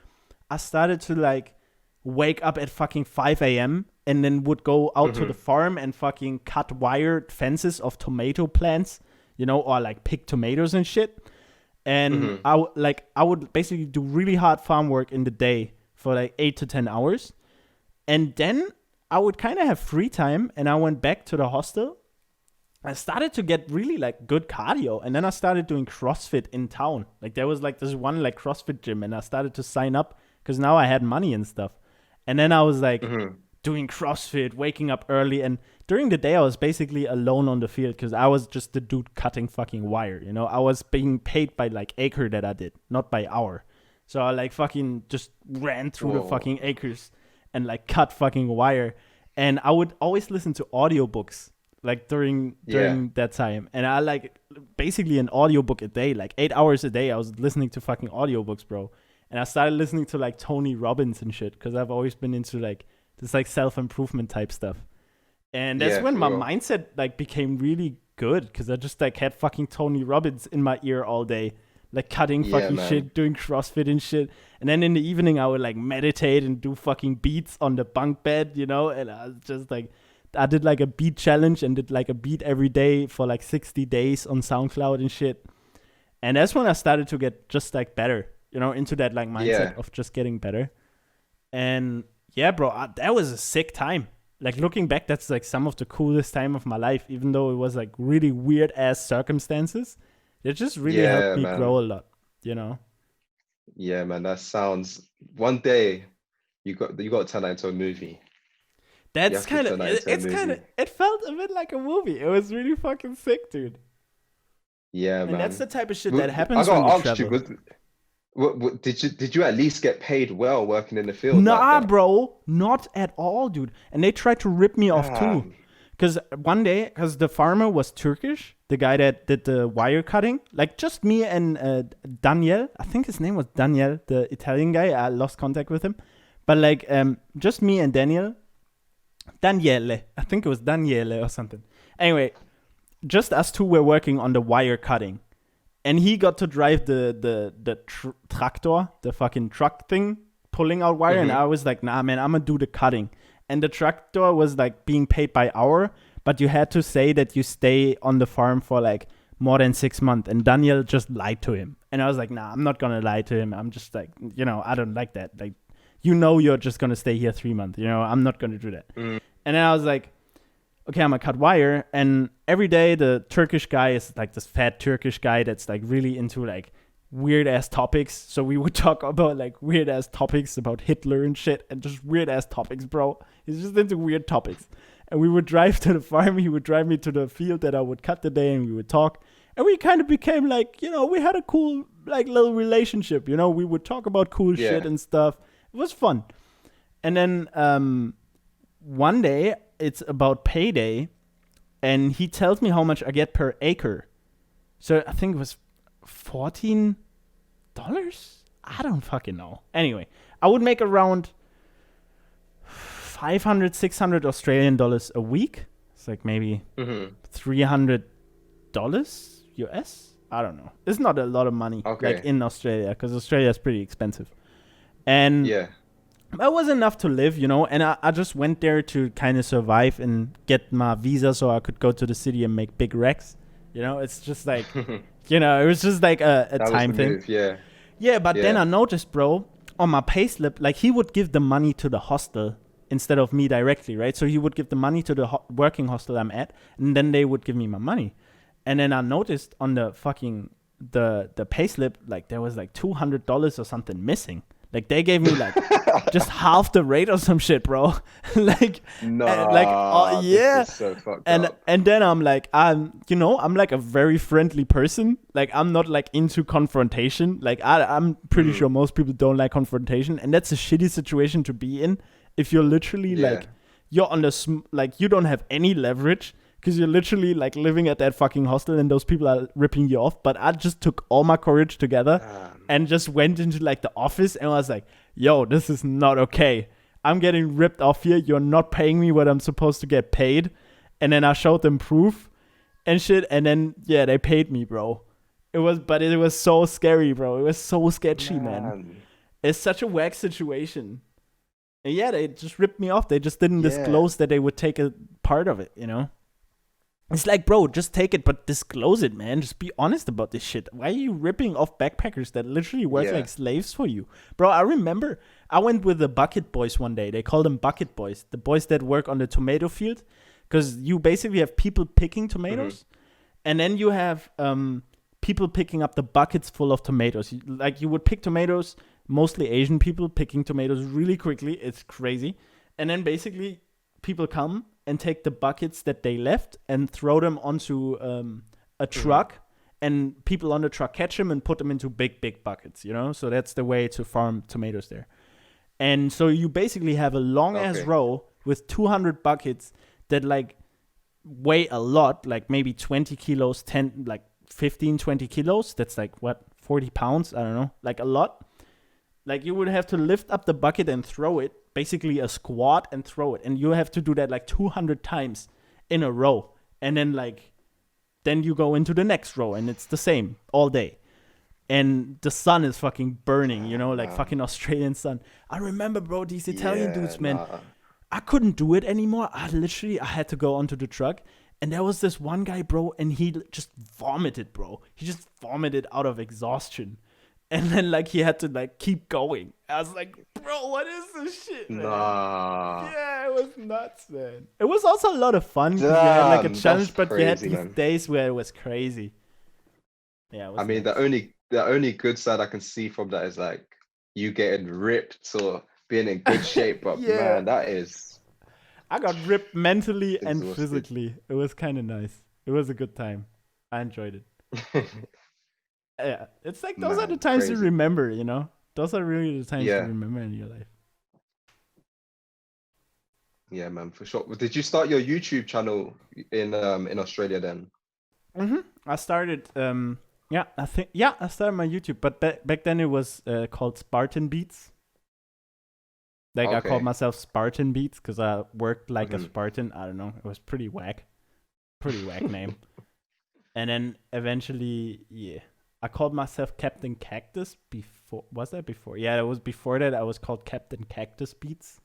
I started to like wake up at fucking 5 a.m. and then would go out to the farm and fucking cut wired fences of tomato plants, or like pick tomatoes and shit. And I would basically do really hard farm work in the day for like 8 to 10 hours. And then I would kind of have free time, and I went back to the hostel. I started to get really like good cardio, and then I started doing CrossFit in town. Like there was like this one like CrossFit gym, and I started to sign up because now I had money and stuff. And then I was like doing CrossFit, waking up early, and during the day I was basically alone on the field because I was just the dude cutting fucking wire. I was being paid by like acre that I did, not by hour. So I like fucking just ran through the fucking acres and like cut fucking wire, and I would always listen to audiobooks. Like during that time. And I like basically an audiobook a day, like 8 hours a day. I was listening to fucking audiobooks, bro. And I started listening to like Tony Robbins and shit because I've always been into like this like self-improvement type stuff. And that's Yeah, when for my real. mindset like became really good because I just like had fucking Tony Robbins in my ear all day, like cutting Yeah, fucking man. shit, doing CrossFit and shit. And then in the evening I would like meditate and do fucking beats on the bunk bed, you know? And I was just like, I did like a beat challenge and did like a beat every day for like 60 days on SoundCloud and shit. And that's when I started to get just like better, you know, into that like mindset Yeah. of just getting better. And yeah, bro, that was a sick time. Like looking back, that's like some of the coolest time of my life, even though it was like really weird ass circumstances. It just really helped Yeah, me man. grow a lot, you know? Yeah, man. That sounds. One day, you got to turn that into a movie. You That's have to kind of, turn that into a it's kind of, movie. it felt a bit like a movie. It was really fucking sick, dude. Yeah, And that's man. the type of shit that I happens when you got asked you, travel. did you at least get paid well working in the field like Nah, that? bro, not at all, dude. And they tried to rip me off too. Damn. Because one day, because the farmer was Turkish, the guy that did the wire cutting, like just me and Daniel, I think his name was Daniel, the Italian guy. I lost contact with him. But like, just me and Daniele, I think it was Daniele or something. Anyway, just us two were working on the wire cutting. And he got to drive the tractor, the fucking truck thing, pulling out wire. And I was like, nah, man, I'm going to do the cutting. And the tractor was like being paid by hour, but you had to say that you stay on the farm for like more than 6 months. And Daniel just lied to him. And I was like, nah, I'm not going to lie to him. I'm just like, you know, I don't like that. Like, you know, you're just going to stay here 3 months. You know, I'm not going to do that. And then I was like, okay, I'm gonna cut wire. And every day the Turkish guy is like this fat Turkish guy that's like really into like weird ass topics. So we would talk about like weird ass topics about Hitler and shit and just weird ass topics, bro. He's just into weird topics. And we would drive to the farm. He would drive me to the field that I would cut the day and we would talk. And we kind of became like, you know, we had a cool like little relationship. You know, we would talk about cool Yeah. shit and stuff. It was fun. And then one day it's about payday and he tells me how much I get per acre. So I think it was $14. I don't fucking know. Anyway, I would make around 500, 600 Australian dollars a week. It's like maybe $300 US. I don't know. It's not a lot of money Okay. like in Australia because Australia is pretty expensive. And Yeah. that was enough to live, you know, and I just went there to kind of survive and get my visa so I could go to the city and make big wrecks. You know, it's just like, you know, it was just like a That was time the thing. move, yeah. Yeah, but then Yeah. I noticed, bro, on my payslip, like he would give the money to the hostel instead of me directly, right? So he would give the money to the working hostel I'm at, and then they would give me my money. And then I noticed on the fucking the payslip, like there was like $200 or something missing. Like they gave me like just half the rate or some shit, bro. like, Nah, like, oh yeah. this is so fucked And up. and then I'm like, I'm like a very friendly person. Like I'm not like into confrontation. Like I'm pretty sure most people don't like confrontation, and that's a shitty situation to be in if you're literally Yeah. like you're on the like you don't have any leverage because you're literally like living at that fucking hostel and those people are ripping you off. But I just took all my courage together and just went into like the office and was like, yo, this is not okay. I'm getting ripped off here. You're not paying me what I'm supposed to get paid. And then I showed them proof and shit. And then, yeah, they paid me, bro. It was so scary, bro. It was so sketchy, man. It's such a whack situation. And yeah, they just ripped me off. They just didn't Yeah. disclose that they would take a part of it, you know? It's like, bro, just take it, but disclose it, man. Just be honest about this shit. Why are you ripping off backpackers that literally work Yeah. like slaves for you? Bro, I remember I went with the bucket boys one day. They call them bucket boys. The boys that work on the tomato field. Because you basically have people picking tomatoes. And then you have people picking up the buckets full of tomatoes. You would pick tomatoes, mostly Asian people picking tomatoes really quickly. It's crazy. And then basically people come and take the buckets that they left and throw them onto a truck, and people on the truck catch them and put them into big buckets, you know? So that's the way to farm tomatoes there. And so you basically have a long ass Okay. row with 200 buckets that like weigh a lot, like maybe 20 kilos, 10, like 15, 20 kilos. That's like what, 40 pounds? I don't know, like a lot. Like you would have to lift up the bucket and throw it, basically a squat and throw it, and you have to do that like 200 times in a row, and then you go into the next row, and it's the same all day. And the sun is fucking burning, like fucking Australian sun. I remember, bro, these Italian dudes, man. I couldn't do it anymore. I had to go onto the truck. And there was this one guy, bro, and he just vomited, bro. He just vomited out of exhaustion. And then, like, he had to, like, keep going. I was like, bro, what is this shit, man? Yeah, it was nuts, man. It was also a lot of fun. You had, like, a challenge, but you had these days where it was crazy. Yeah, it was mean, nuts. the only good side I can see from that is, like, you getting ripped or being in good shape. But, man, that is... I got ripped mentally exhausted. and physically. It was kind of nice. It was a good time. I enjoyed it. Yeah, it's like those are the times you remember, Those are really the times you remember in your life. Yeah, man, for sure. Did you start your YouTube channel in Australia then? I started I started my YouTube, but back then it was called Spartan Beats. Like I called myself Spartan Beats because I worked like a Spartan. I don't know. It was pretty whack name. And then eventually, I called myself Captain Cactus before. Was that before? Yeah, it was before that. I was called Captain Cactus Beats.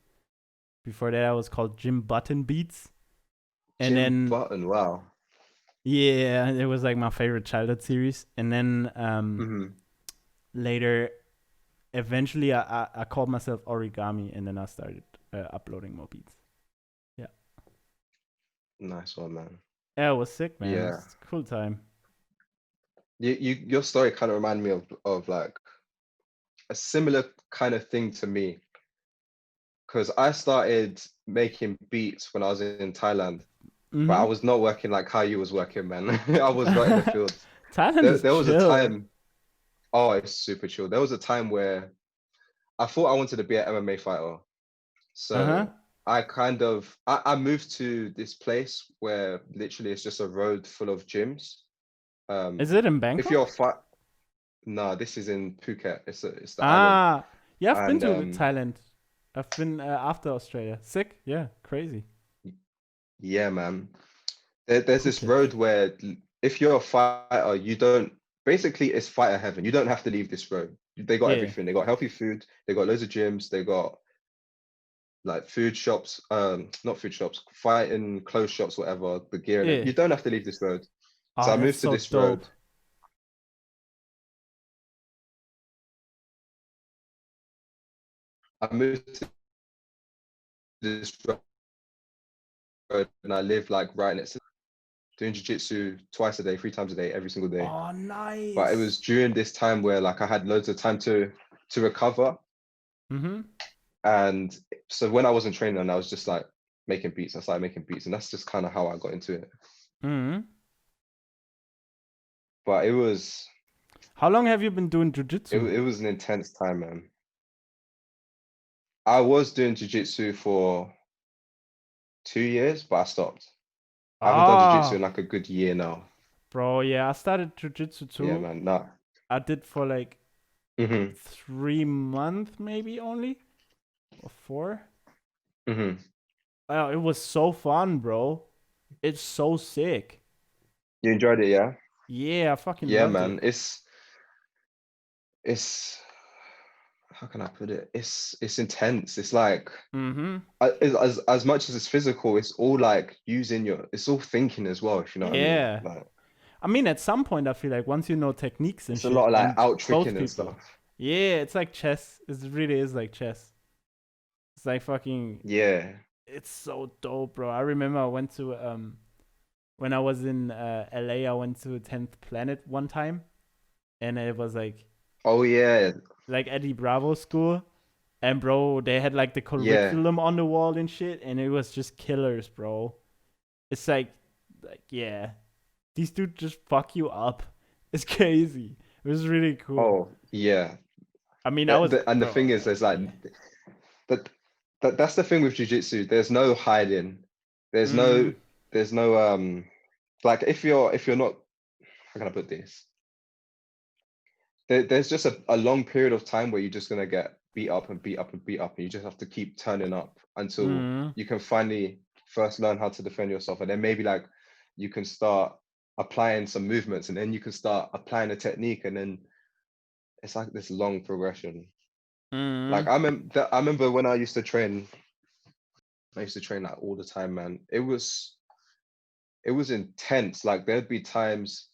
Before that, I was called Jim Button Beats. And Jim Button, wow. Yeah, it was like my favorite childhood series. And then later, eventually, I called myself Origami, and then I started uploading more beats. Yeah. Nice one, man. Yeah, it was sick, man. Yeah. It was a cool time. Your story kind of reminded me of like a similar kind of thing to me, because I started making beats when I was in Thailand, but I was not working like how you was working, man. I was not in the field. Thailand there was chill. a time. Oh, it's super chill. There was a time where I thought I wanted to be an MMA fighter, so I moved to this place where literally it's just a road full of gyms. Is it in Bangkok? If you're no, this is in Phuket. It's the island. Yeah, I've been to Thailand. I've been after Australia. Sick, yeah, crazy. Yeah, man. There's this road where if you're a fighter, you don't. Basically, it's fighter heaven. You don't have to leave this road. They got everything. They got healthy food. They got loads of gyms. They got like food shops. Not food shops. Fighting clothes shops, whatever. The gear. And you don't have to leave this road. So I moved to this road. I moved to this road and I live like right next to doing jiu-jitsu twice a day, 3 times a day, every single day. Oh, nice. But it was during this time where like I had loads of time to recover. And so when I wasn't training, I was just like making beats. I started making beats, and that's just kind of how I got into it. But it was... How long have you been doing jiu-jitsu? It was an intense time, man. I was doing jiu-jitsu for 2 years, but I stopped. I haven't done jiu-jitsu in like a good year now. Bro, yeah, I started jiu-jitsu too. Yeah, man. Nah. I did for like 3 months maybe only. Or 4. Wow, it was so fun, bro. It's so sick. You enjoyed it, yeah? Yeah, I fucking loved man. it. It's how can I put it? It's intense. It's like as much as it's physical, it's all like it's all thinking as well, if you know what I mean. Like, I mean, at some point, I feel like once you know techniques and it's a lot of like out tricking and stuff. Yeah, it's like chess. It really is like chess. It's like fucking It's so dope, bro. I remember I went to when I was in LA, I went to 10th Planet one time, and it was like like Eddie Bravo school, and bro, they had like the curriculum on the wall and shit, and it was just killers, bro. It's like these dudes just fuck you up. It's crazy. It was really cool. Oh yeah. I mean, the thing is, there's like that's the thing with jiu-jitsu. There's no hiding. There's no like if you're not, how can I put this? there's just a long period of time where you're just gonna get beat up and beat up and beat up, and you just have to keep turning up until Mm. you can finally first learn how to defend yourself, and then maybe like you can start applying some movements, and then you can start applying a technique, and then it's like this long progression. Like Mm. I remember when I used to train like all the time, man. It was intense. Like there'd be times.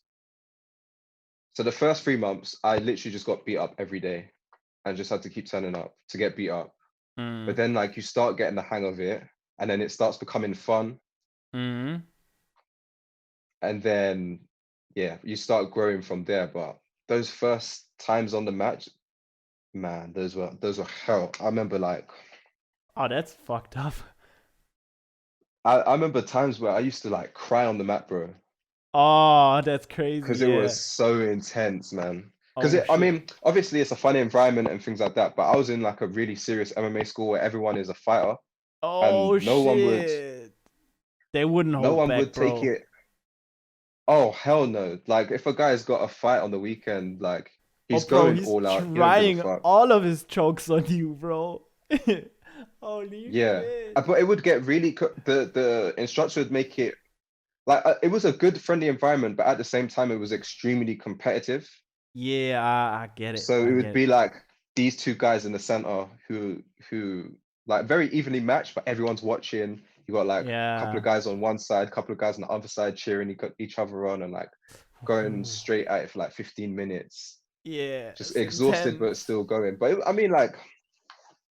So the first 3 months, I literally just got beat up every day, and just had to keep turning up to get beat up. But Mm. then like you start getting the hang of it, and then it starts becoming fun, Mm. and then yeah, you start growing from there. But those first times on the match, man, those were hell. I remember like Oh, that's fucked up. I remember times where I used to like cry on the mat, bro, Oh, that's crazy. because it was Yeah. so intense, man. Because Oh I shit. mean, obviously it's a funny environment and things like that, but I was in like a really serious MMA school where everyone is a fighter, and Oh shit. They wouldn't no hold one back, would take bro. it. Oh hell no! Like if a guy's got a fight on the weekend, like Oh, he's bro, going he's all out. He don't give a trying fuck. all of his chokes on you, bro. Holy Yeah, shit. but it would get really. The instructor would make it like it was a good friendly environment, but at the same time, it was extremely competitive. Yeah, I get it. So I it would get be it. like these two guys in the center who like very evenly matched, but everyone's watching. You got like a couple of Yeah. guys on one side, a couple of guys on the other side cheering each other on, and like going Ooh. straight at it for like 15 minutes. Yeah, Just it's exhausted, but intense. still going. But I mean, like,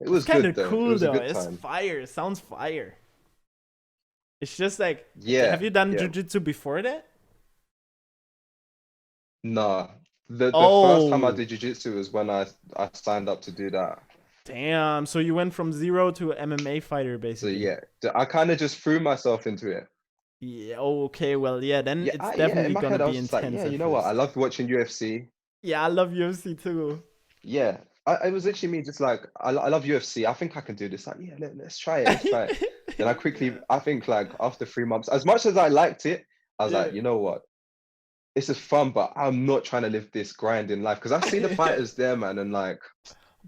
it It's was kind good of though. It cool was a though. good It's time. fire. It sounds fire. It's just like, have Yeah, you done yeah. jujitsu before that? Nah. The first time I Oh, did jiu-jitsu was when I signed up to do that. damn. So you went from zero to MMA fighter, So basically. yeah, I kind of just threw myself into it. Yeah, okay, well, yeah, then Yeah, it's yeah. In definitely my gonna head, I be was just like, intense yeah, at you know what? I first. loved watching UFC. Yeah, I love UFC too. Yeah, it was literally me just like I love UFC. I think I can do this. Like, yeah, let's try it. Let's try it. Then Yeah, I think like after 3 months, as much as I liked it, I was yeah. like, you know what? This is fun, but I'm not trying to live this grind in life because I see the fighters there, man, and like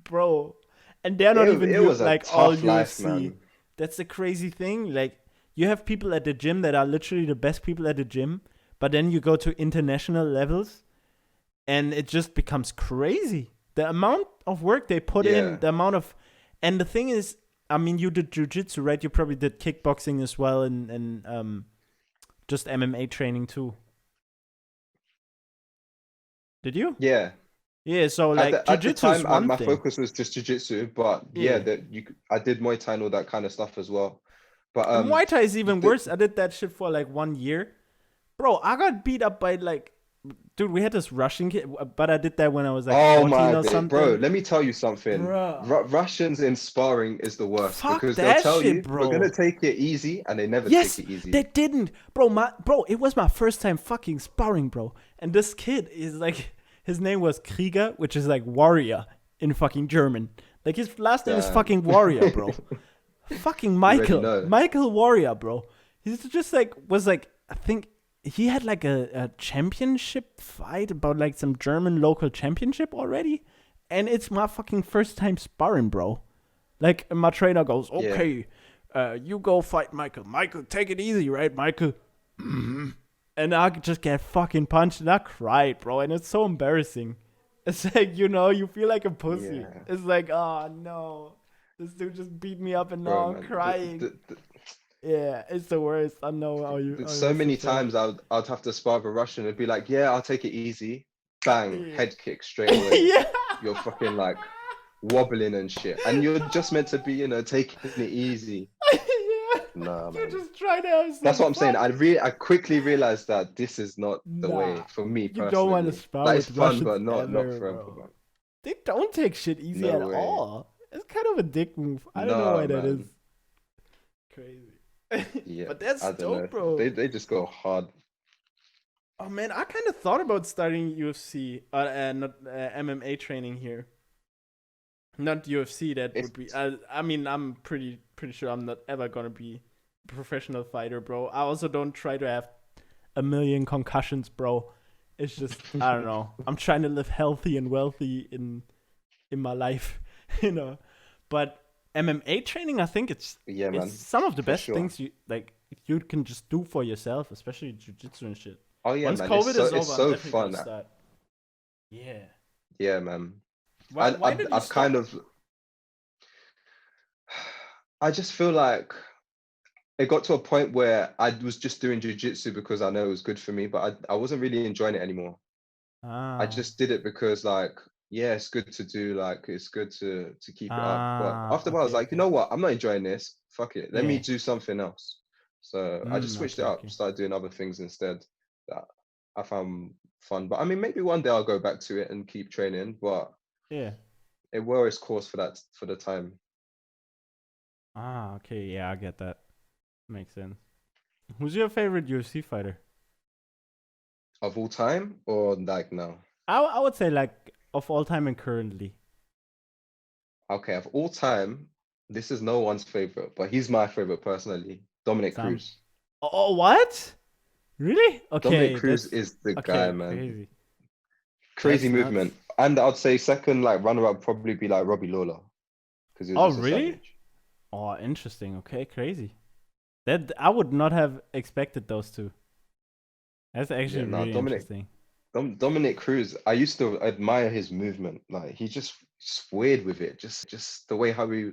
Bro, and they're not it even it was a like all tough life, UFC. man. That's the crazy thing. Like, you have people at the gym that are literally the best people at the gym, but then you go to international levels and it just becomes crazy. The amount of work they put in, Yeah, the amount of, and the thing is, I mean, you did jujitsu, right? You probably did kickboxing as well, and just MMA training too. Did you? yeah. Yeah. So like, At the jujitsu is time, one my thing. focus was just jiu-jitsu, but yeah, Yeah. I did Muay Thai and all that kind of stuff as well. But Muay Thai is even the worse. I did that shit for like 1 year. Bro, I got beat up by like, dude, we had this Russian kid, but I did that when I was like Oh 14 my or day, bro, something. let me tell you something. Bro, Russians in sparring is the worst fuck because they'll that tell shit, you we're gonna bro. take it easy, and they never take Yes, it easy. they didn't. Bro, it was my first time fucking sparring, bro. And this kid is like, his name was Krieger, which is like warrior in fucking German. Like, his last name is Damn. fucking warrior, bro. Fucking You already Michael. know. Michael Warrior, bro. He's just like, was like, I think he had like a championship fight about like some German local championship already. And it's my fucking first time sparring, bro. Like, and my trainer goes, Yeah. okay, you go fight Michael. Michael, take it easy, right, Michael? Mhm. And I just get fucking punched and I cried, bro. And it's so embarrassing. It's like, you feel like a pussy. Yeah. It's like, oh no. This dude just beat me up and Bro, now I'm man. crying. Yeah, it's the worst. I know how So you must many have felt. times I'd have to spar with a Russian. It'd be like, yeah, I'll take it easy. Bang, Yeah. head kick straight away. Yeah. You're fucking like wobbling and shit. And you're just meant to be, taking it easy. Yeah. Nah, You man. just try to have That's some what I'm saying. fun. I quickly realized that this is not the way Nah. for me You don't want to personally. spar Like it's with fun, Russians but not ever, for everyone. bro. They don't take shit easy at No way. all. It's kind of a dick move. I don't know No, why that is. man. Crazy. Yeah, But that's I don't know. dope, bro. They just go hard. Oh man, I kind of thought about starting UFC, not MMA training here. Not UFC. That It's would be. I mean, I'm pretty sure I'm not ever gonna be a professional fighter, bro. I also don't try to have a million concussions, bro. It's just I don't know. I'm trying to live healthy and wealthy in my life, you know. But MMA training, I think it's man, some of the for best sure. things you can just do for yourself, especially jiu-jitsu and shit. Oh yeah, Once man, COVID is it's over, I'm so definitely gonna fun. start. Yeah. Yeah, man. Why did you I've kind stop? of, I just feel like it got to a point where I was just doing jujitsu because I know it was good for me, but I wasn't really enjoying it anymore. I Ah. just did it because like, yeah, it's good to do, like it's good to keep it up. But after a while, I was Okay, like, you okay. know what? I'm not enjoying this. Fuck it. Let me Yeah. do something else. So I just switched it Okay, up, okay. started doing other things instead that I found fun. But I mean, maybe one day I'll go back to it and keep training, but Yeah. it wore its course for the time. Okay, yeah, I get that. Makes sense. Who's your favorite UFC fighter? Of all time or like now? I would say like of all time and currently. Okay, of all time, this is no one's favorite, but he's my favorite personally. Dominic Sam. Cruz. Oh, what? Really? Dominic Okay, Cruz that's is the guy, okay. man. Crazy. Crazy That's nuts. movement. And I'd say second, like runner up, probably be like Robbie Lawler because he was Oh, just a really? savage. Oh, interesting. Okay, crazy. That I would not have expected those two. That's Yeah, actually no, really interesting. Dominic Cruz. I used to admire his movement. Like he just weird with it. Just the way how he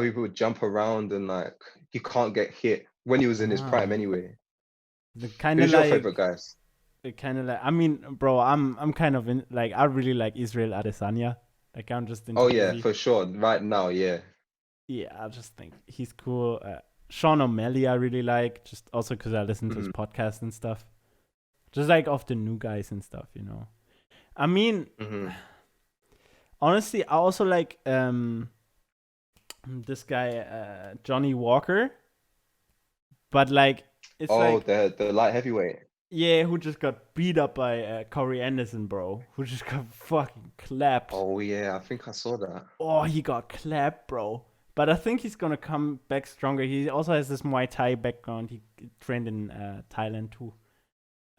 would jump around and like he can't get hit when he was in his prime Ah, anyway. the kind of Who's your favorite like, guys? I mean, bro, I'm kind of in like I really like Israel Adesanya. Like I'm just Oh into yeah, Izzy. for sure. Right now, yeah. Yeah, I just think he's cool. Sean O'Malley, I really like, just also because I listen to his Mhm, podcast and stuff. Just like of the new guys and stuff, you know. I mean, mhm. honestly, I also like this guy Johnny Walker, but like it's Oh, like the light heavyweight. yeah, who just got beat up by Corey Anderson, bro? Who just got fucking clapped. Oh yeah, I think I saw that. Oh, he got clapped, bro. But I think he's gonna come back stronger. He also has this Muay Thai background. He trained in Thailand too.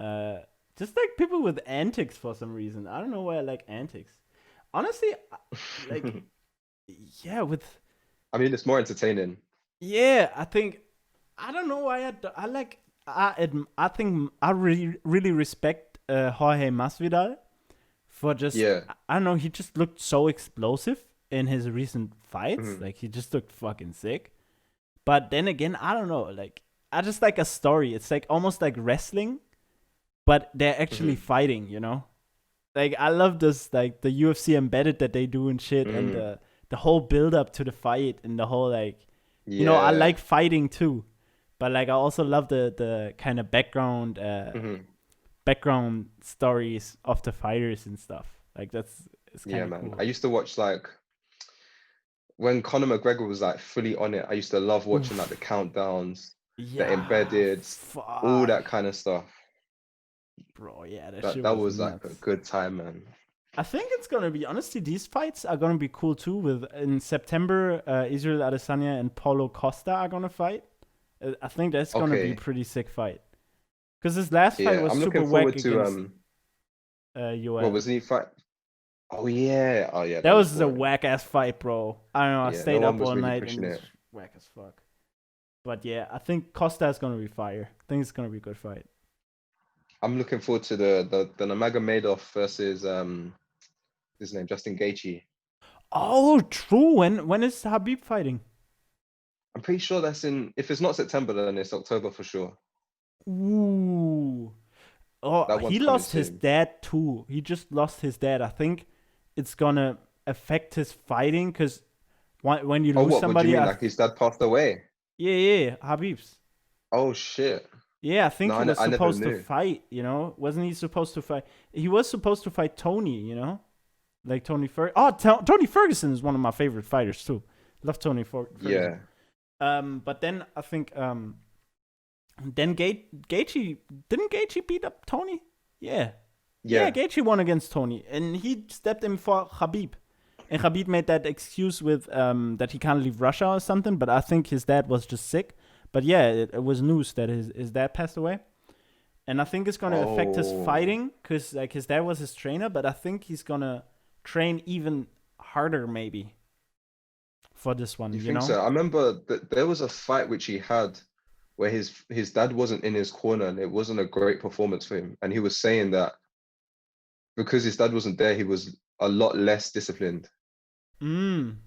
Uh, just like people with antics for some reason. I don't know why I like antics. Honestly, like yeah, with I mean, it's more entertaining. yeah, I think I don't know why I like I think I really respect Jorge Masvidal for just Yeah. I don't know, he just looked so explosive in his recent fights. Mhm, Like he just looked fucking sick. But then again, I don't know, like I just like a story. It's like almost like wrestling, but they're actually mhm, fighting, you know? Like I love this like the UFC embedded that they do and shit and mm. the whole build up to the fight and the whole like you know, I Yeah. like fighting too. But like I also love the kind of Mhm. background stories of the fighters and stuff. Like that's it's Yeah, kind of man. cool. I used to watch like when Conor McGregor was like fully on it. I used to love watching like the Oof. countdowns, the Yeah, embedded, all fuck, that kind of stuff. bro. Yeah, that That shit that was was like a nuts. good time, man. I think it's gonna be honestly. These fights are gonna be cool too. With in September, Israel Adesanya and Paulo Costa are gonna fight. I think that's gonna be a Okay. pretty sick fight. Cause his last fight Yeah, was I'm super looking whack forward to against what Yoel. was he fight? Oh yeah. Oh yeah, That that was was a boring. whack ass fight, bro. I don't know. I Yeah, no stayed one up was all really night and pushing it was it. whack as fuck. But yeah, I think Costa is gonna be fire. I think it's gonna be a good fight. I'm looking forward to the Nurmagomedov versus his name Justin Gaethje. Oh, true. When is Habib fighting? I'm pretty sure that's in. If it's not September, then it's October for sure. Ooh. Oh, That he one's coming lost his soon. dad too. He just lost his dad. I think it's gonna affect his fighting because when you Oh, lose what do you somebody, mean? Like his dad passed away? yeah, Habib's. Oh shit! Yeah, I No, think he was I never supposed to knew. fight. You know, wasn't he supposed to fight? He was supposed to fight Tony. You know, like Tony Ferguson. Oh, Tony Ferguson is one of my favorite fighters too. Love Tony Ferguson. Yeah, But then I think then Gaethje didn't Gaethje beat up Tony? Yeah, yeah. yeah, Gaethje won against Tony, and he stepped in for Khabib. And Khabib made that excuse with that he can't leave Russia or something. But I think his dad was just sick. But yeah, it was news that his dad passed away. and I think it's gonna affect his Oh, fighting because like his dad was his trainer, but I think he's gonna train even harder maybe for this one. you You think know? so? I remember that there was a fight which he had where his dad wasn't in his corner and it wasn't a great performance for him. And he was saying that because his dad wasn't there, he was a lot less disciplined. Mm.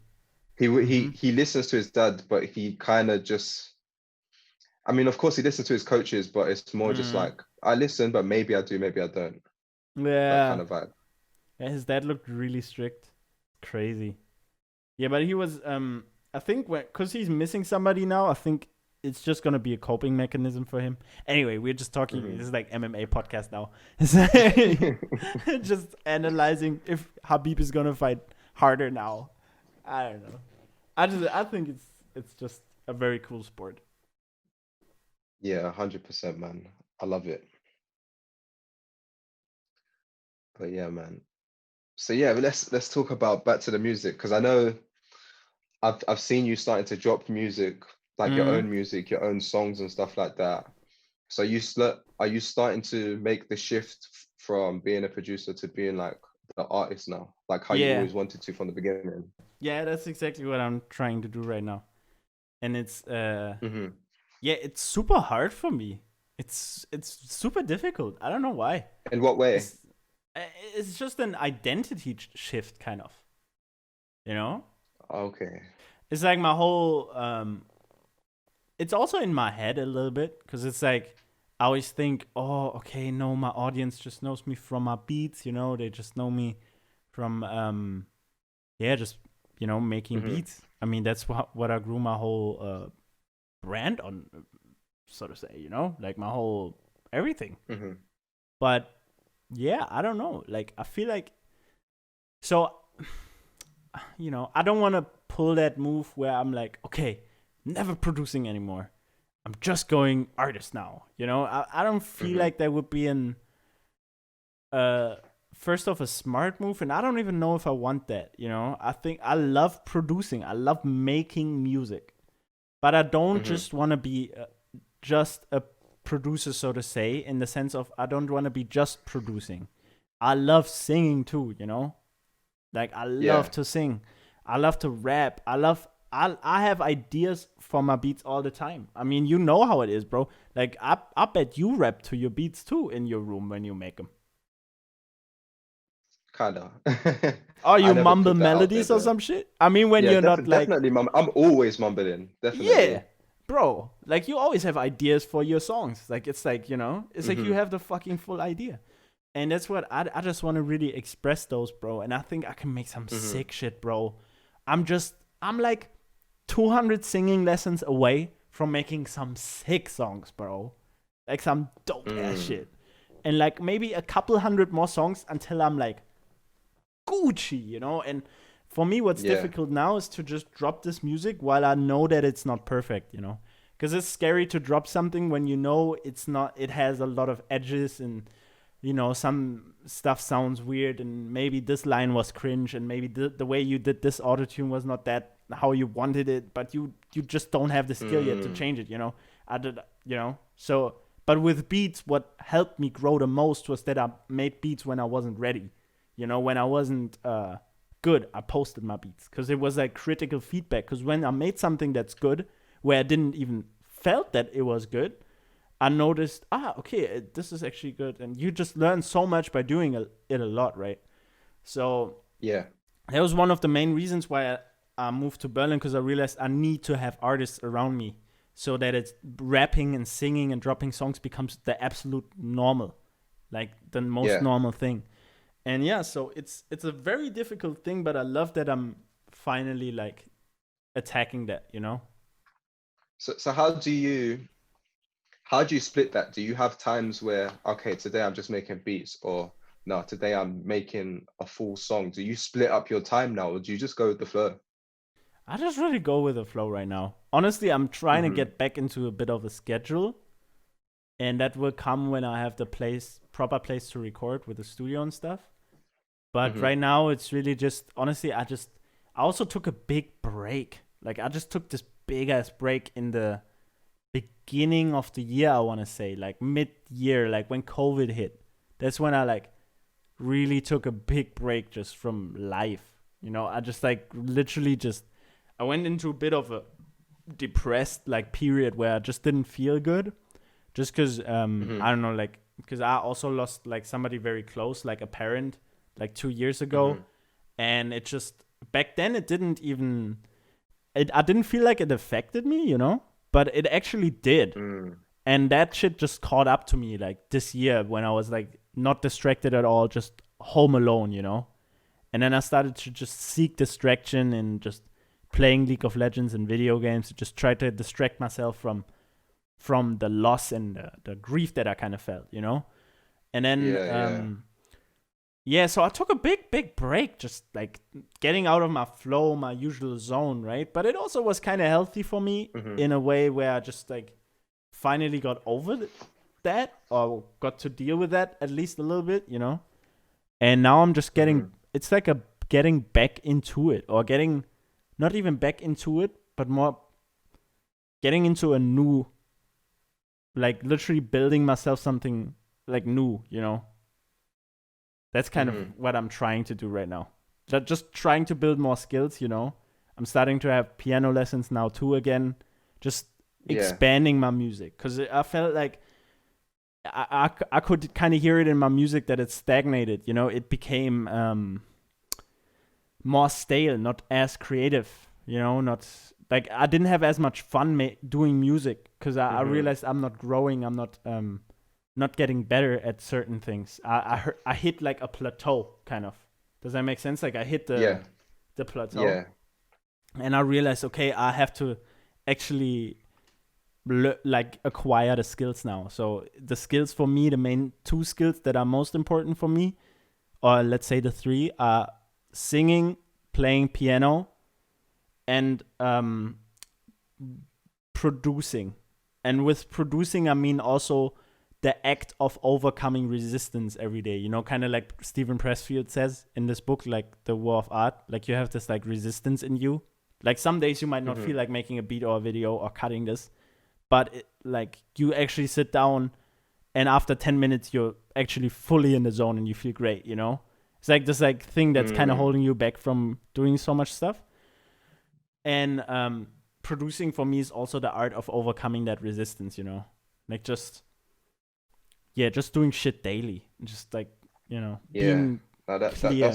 Mhm. He listens to his dad, but he kind of just. I mean, of course, he listens to his coaches, but it's more just Mm. like I listen, but maybe I do, maybe I don't. That Yeah. kind of vibe. Yeah. His dad looked really strict. Crazy. Yeah, but he was. I think because he's missing somebody now. I think it's just gonna be a coping mechanism for him. Anyway, we're just talking. Hmm. This is like MMA podcast now. It's just analyzing if Habib is gonna fight harder now. I don't know. I think it's just a very cool sport. Yeah, 100%, man. I love it. But yeah, man. So yeah, but let's talk about back to the music because I know I've seen you starting to drop music, like your Mm. own music, your own songs and stuff like that. So are you starting to make the shift from being a producer to being like the artist now, like how you Yeah, always wanted to from the beginning? yeah, that's exactly what I'm trying to do right now, and it's Hmm. yeah, it's super hard for me. It's super difficult. I don't know why. In what way? It's uh, it's just an identity shift, kind of. You know, Okay. it's like my whole. It's also in my head a little bit because it's like I always think, oh, okay, no, my audience just knows me from my beats. You know, they just know me from yeah, just making Hmm. beats. I mean, that's what I grew my whole brand on, so to say. Like my whole everything. Hmm. But yeah, I don't know. Like I feel like so I don't want to pull that move where I'm like, okay, never producing anymore. I'm just going artist now. I don't feel Hmm. like that would be an uh first off a smart move, and I don't even know if I want that. I think I love producing. I love making music, but I don't Hmm. just want to be just a producer, so to say, in the sense of I don't want to be just producing. I love singing too. Like I love Yeah, to sing. I love to rap. I have ideas for my beats all the time. I mean, you know how it is, bro. Like I bet you rap to your beats too in your room when you make them. kind of. Oh, I you never mumble put that out there melodies or though. some shit? I mean, when Yeah, you're not like, definitely, mum. I'm always mumbling. yeah, Definitely. bro. Like you always have ideas for your songs. Like it's like, it's like you Hmm. have the fucking full idea. And that's what I just want to really express those, bro. And I think I can make some Hmm. sick shit, bro. I'm like 200 singing lessons away from making some sick songs, bro. Like some dope ass Mm. shit. And like maybe a couple hundred more songs until I'm like Gucci. And for me, what's Yeah. difficult now is to just drop this music while I know that it's not perfect. Because it's scary to drop something when you know it's not, it has a lot of edges and some stuff sounds weird, and maybe this line was cringe, and maybe the way you did this autotune was not that how you wanted it, but you just don't have the skill yet to Mm. change it. I did, so. But with beats, what helped me grow the most was that I made beats when I wasn't ready. When I wasn't good, I posted my beats because it was like critical feedback. Because when I made something that's good, where I didn't even felt that it was good, I noticed, okay, this is actually good. And you just learn so much by doing it a lot, right? So Yeah. that was one of the main reasons why I moved to Berlin, because I realized I need to have artists around me so that it's rapping and singing and dropping songs becomes the absolute normal, like the most Yeah. normal thing. And yeah, so it's a very difficult thing, but I love that I'm finally like attacking that. So how do you split that? Do you have times where, okay, today I'm just making beats, or no, today I'm making a full song? Do you split up your time now, or do you just go with the flow? I just really go with the flow right now. Honestly, I'm trying to Hmm. get back into a bit of a schedule, and that will come when I have the proper place to record with the studio and stuff. But Hmm. right now, it's really just honestly, I also took a big break. Like I just took this big ass break beginning of the year, I want to say, like mid-year, like when COVID hit. That's when I like really took a big break just from life. I just like literally just I went into a bit of a depressed like period where I just didn't feel good, just because I don't know, like because I also lost like somebody very close, like a parent, like 2 years ago, and it just back then it didn't even I didn't feel like it affected me, but it actually did. And that shit just caught up to me like this year when I was like not distracted at all, just home alone, And then I started to just seek distraction and just playing League of Legends and video games to just try to distract myself from the loss and the grief that I kind of felt, And then so I took a big break, just like getting out of my flow, my usual zone, right? But it also was kind of healthy for me in a way where I just like finally got over that or got to deal with that at least a little bit, And now I'm just getting, it's like a getting back into it, or getting not even back into it, but more getting into a new, like literally building myself something like new, That's kind of what I'm trying to do right now. Just trying to build more skills, I'm starting to have piano lessons now too again. Just expanding my music. Because I felt like I could kind of hear it in my music that it stagnated, It became more stale, not as creative, Not like I didn't have as much fun doing music because I realized I'm not growing. I'm not getting better at certain things. I hit like a plateau, kind of. Does that make sense? Like I hit the plateau. Yeah. And I realized, okay, I have to actually like acquire the skills now. So the skills for me, the main 2 skills that are most important for me, or let's say the 3, are singing, playing piano, and producing. And with producing, I mean also the act of overcoming resistance every day, kind of like Stephen Pressfield says in this book, like The War of Art, like you have this like resistance in you. Like some days you might not feel like making a beat or a video or cutting this, but like you actually sit down and after 10 minutes you're actually fully in the zone and you feel great, It's like this like thing that's kind of holding you back from doing so much stuff. And producing for me is also the art of overcoming that resistance, Like just doing shit daily, just like being clear.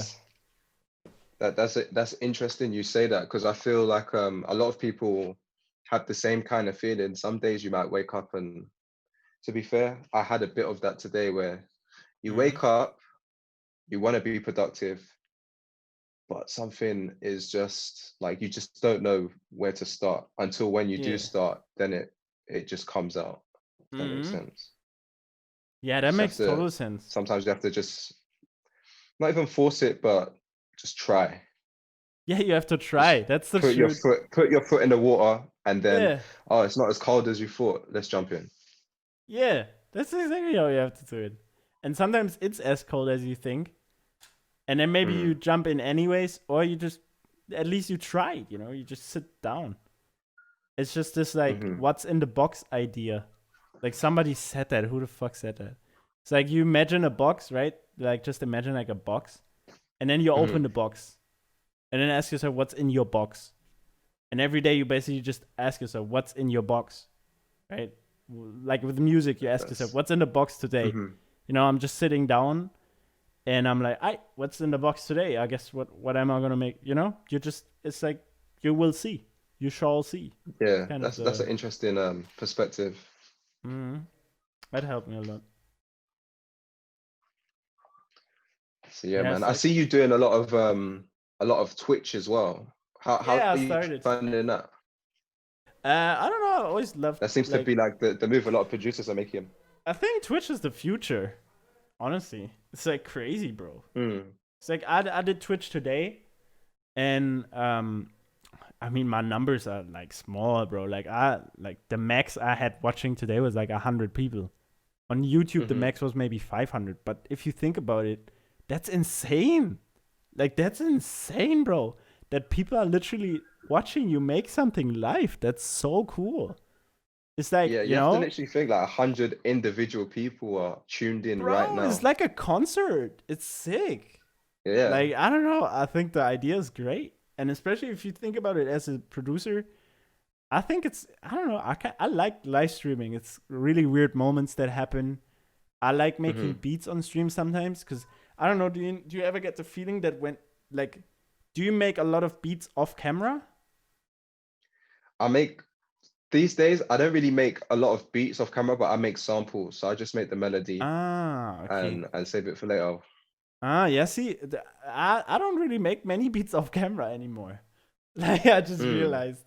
That's interesting you say that, because I feel like a lot of people have the same kind of feeling. Some days you might wake up, and to be fair, I had a bit of that today, where you wake up, you want to be productive, but something is just like you just don't know where to start until when you do start, then it just comes out. If that makes sense. Yeah, that makes total sense. Sometimes you have to just not even force it, but just try. Yeah, you have to try. That's the truth. Put your foot in the water, and then it's not as cold as you thought. Let's jump in. Yeah, that's exactly how you have to do it. And sometimes it's as cold as you think, and then maybe you jump in anyways, or you just at least you tried. You just sit down. It's just this like what's in the box idea. Like somebody said that. Who the fuck said that? It's like you imagine a box, right? Like just imagine like a box, and then you open the box, and then ask yourself what's in your box. And every day you basically just ask yourself what's in your box, right? Like with music, you ask yourself what's in the box today. I'm just sitting down, and I'm like, what's in the box today? I guess what am I gonna make? You just it's like you will see, you shall see. Yeah, that's an interesting perspective. That helped me a lot. So man, I see you doing a lot of Twitch as well. How are you finding that? I don't know. I always loved. That seems to be like the move a lot of producers are making. I think Twitch is the future. Honestly, it's like crazy, bro. It's like I did Twitch today, and I mean my numbers are like small, bro. Like the max I had watching today was like 100 people. On YouTube, the max was maybe 500. But if you think about it, that's insane. Like that's insane, bro. That people are literally watching you make something live. That's so cool. It's like, Yeah, you have to literally think like 100 individual people are tuned in right bro, it's now. like a concert. It's sick. Yeah. Like, I don't know. I think the idea is great. And especially if you think about it as a producer, I think it's, I don't know. I like live streaming. It's really weird moments that happen. I like making Hmm. beats on stream sometimes because I don't know. Do you ever get the feeling that when, like, do you make a lot of beats off camera? I make these days, I don't really make a lot of beats off camera, but I make samples. So I just make the melody Ah, okay. and save it for later. Ah, yeah. See, I don't really make many beats off camera anymore. Like, I just Mm, realized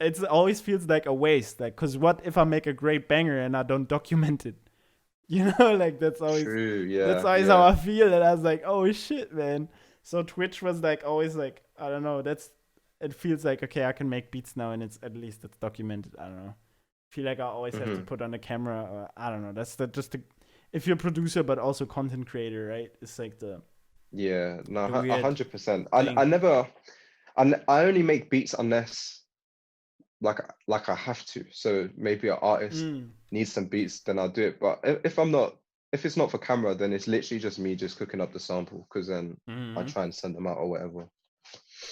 it always feels like a waste. Like, cause what if I make a great banger and I don't document it? You know, like true. that's Yeah, always how yeah. I feel. And I was like, oh shit, man. So Twitch was like always like, I don't know. It feels like okay, I can make beats now, and it's at least it's documented. I don't know. Feel like I always have to Hmm. put on a camera. Or, I don't know. That's the just the if you're a producer but also content creator, right? It's like Yeah, no, the a weird 100%. I thing. never, I only make beats unless like I have to. So maybe an artist Mm. needs some beats, then I'll do it. But if I'm not, if it's not for camera, then it's literally just me just cooking up the sample because then I Mm. try and send them out or whatever.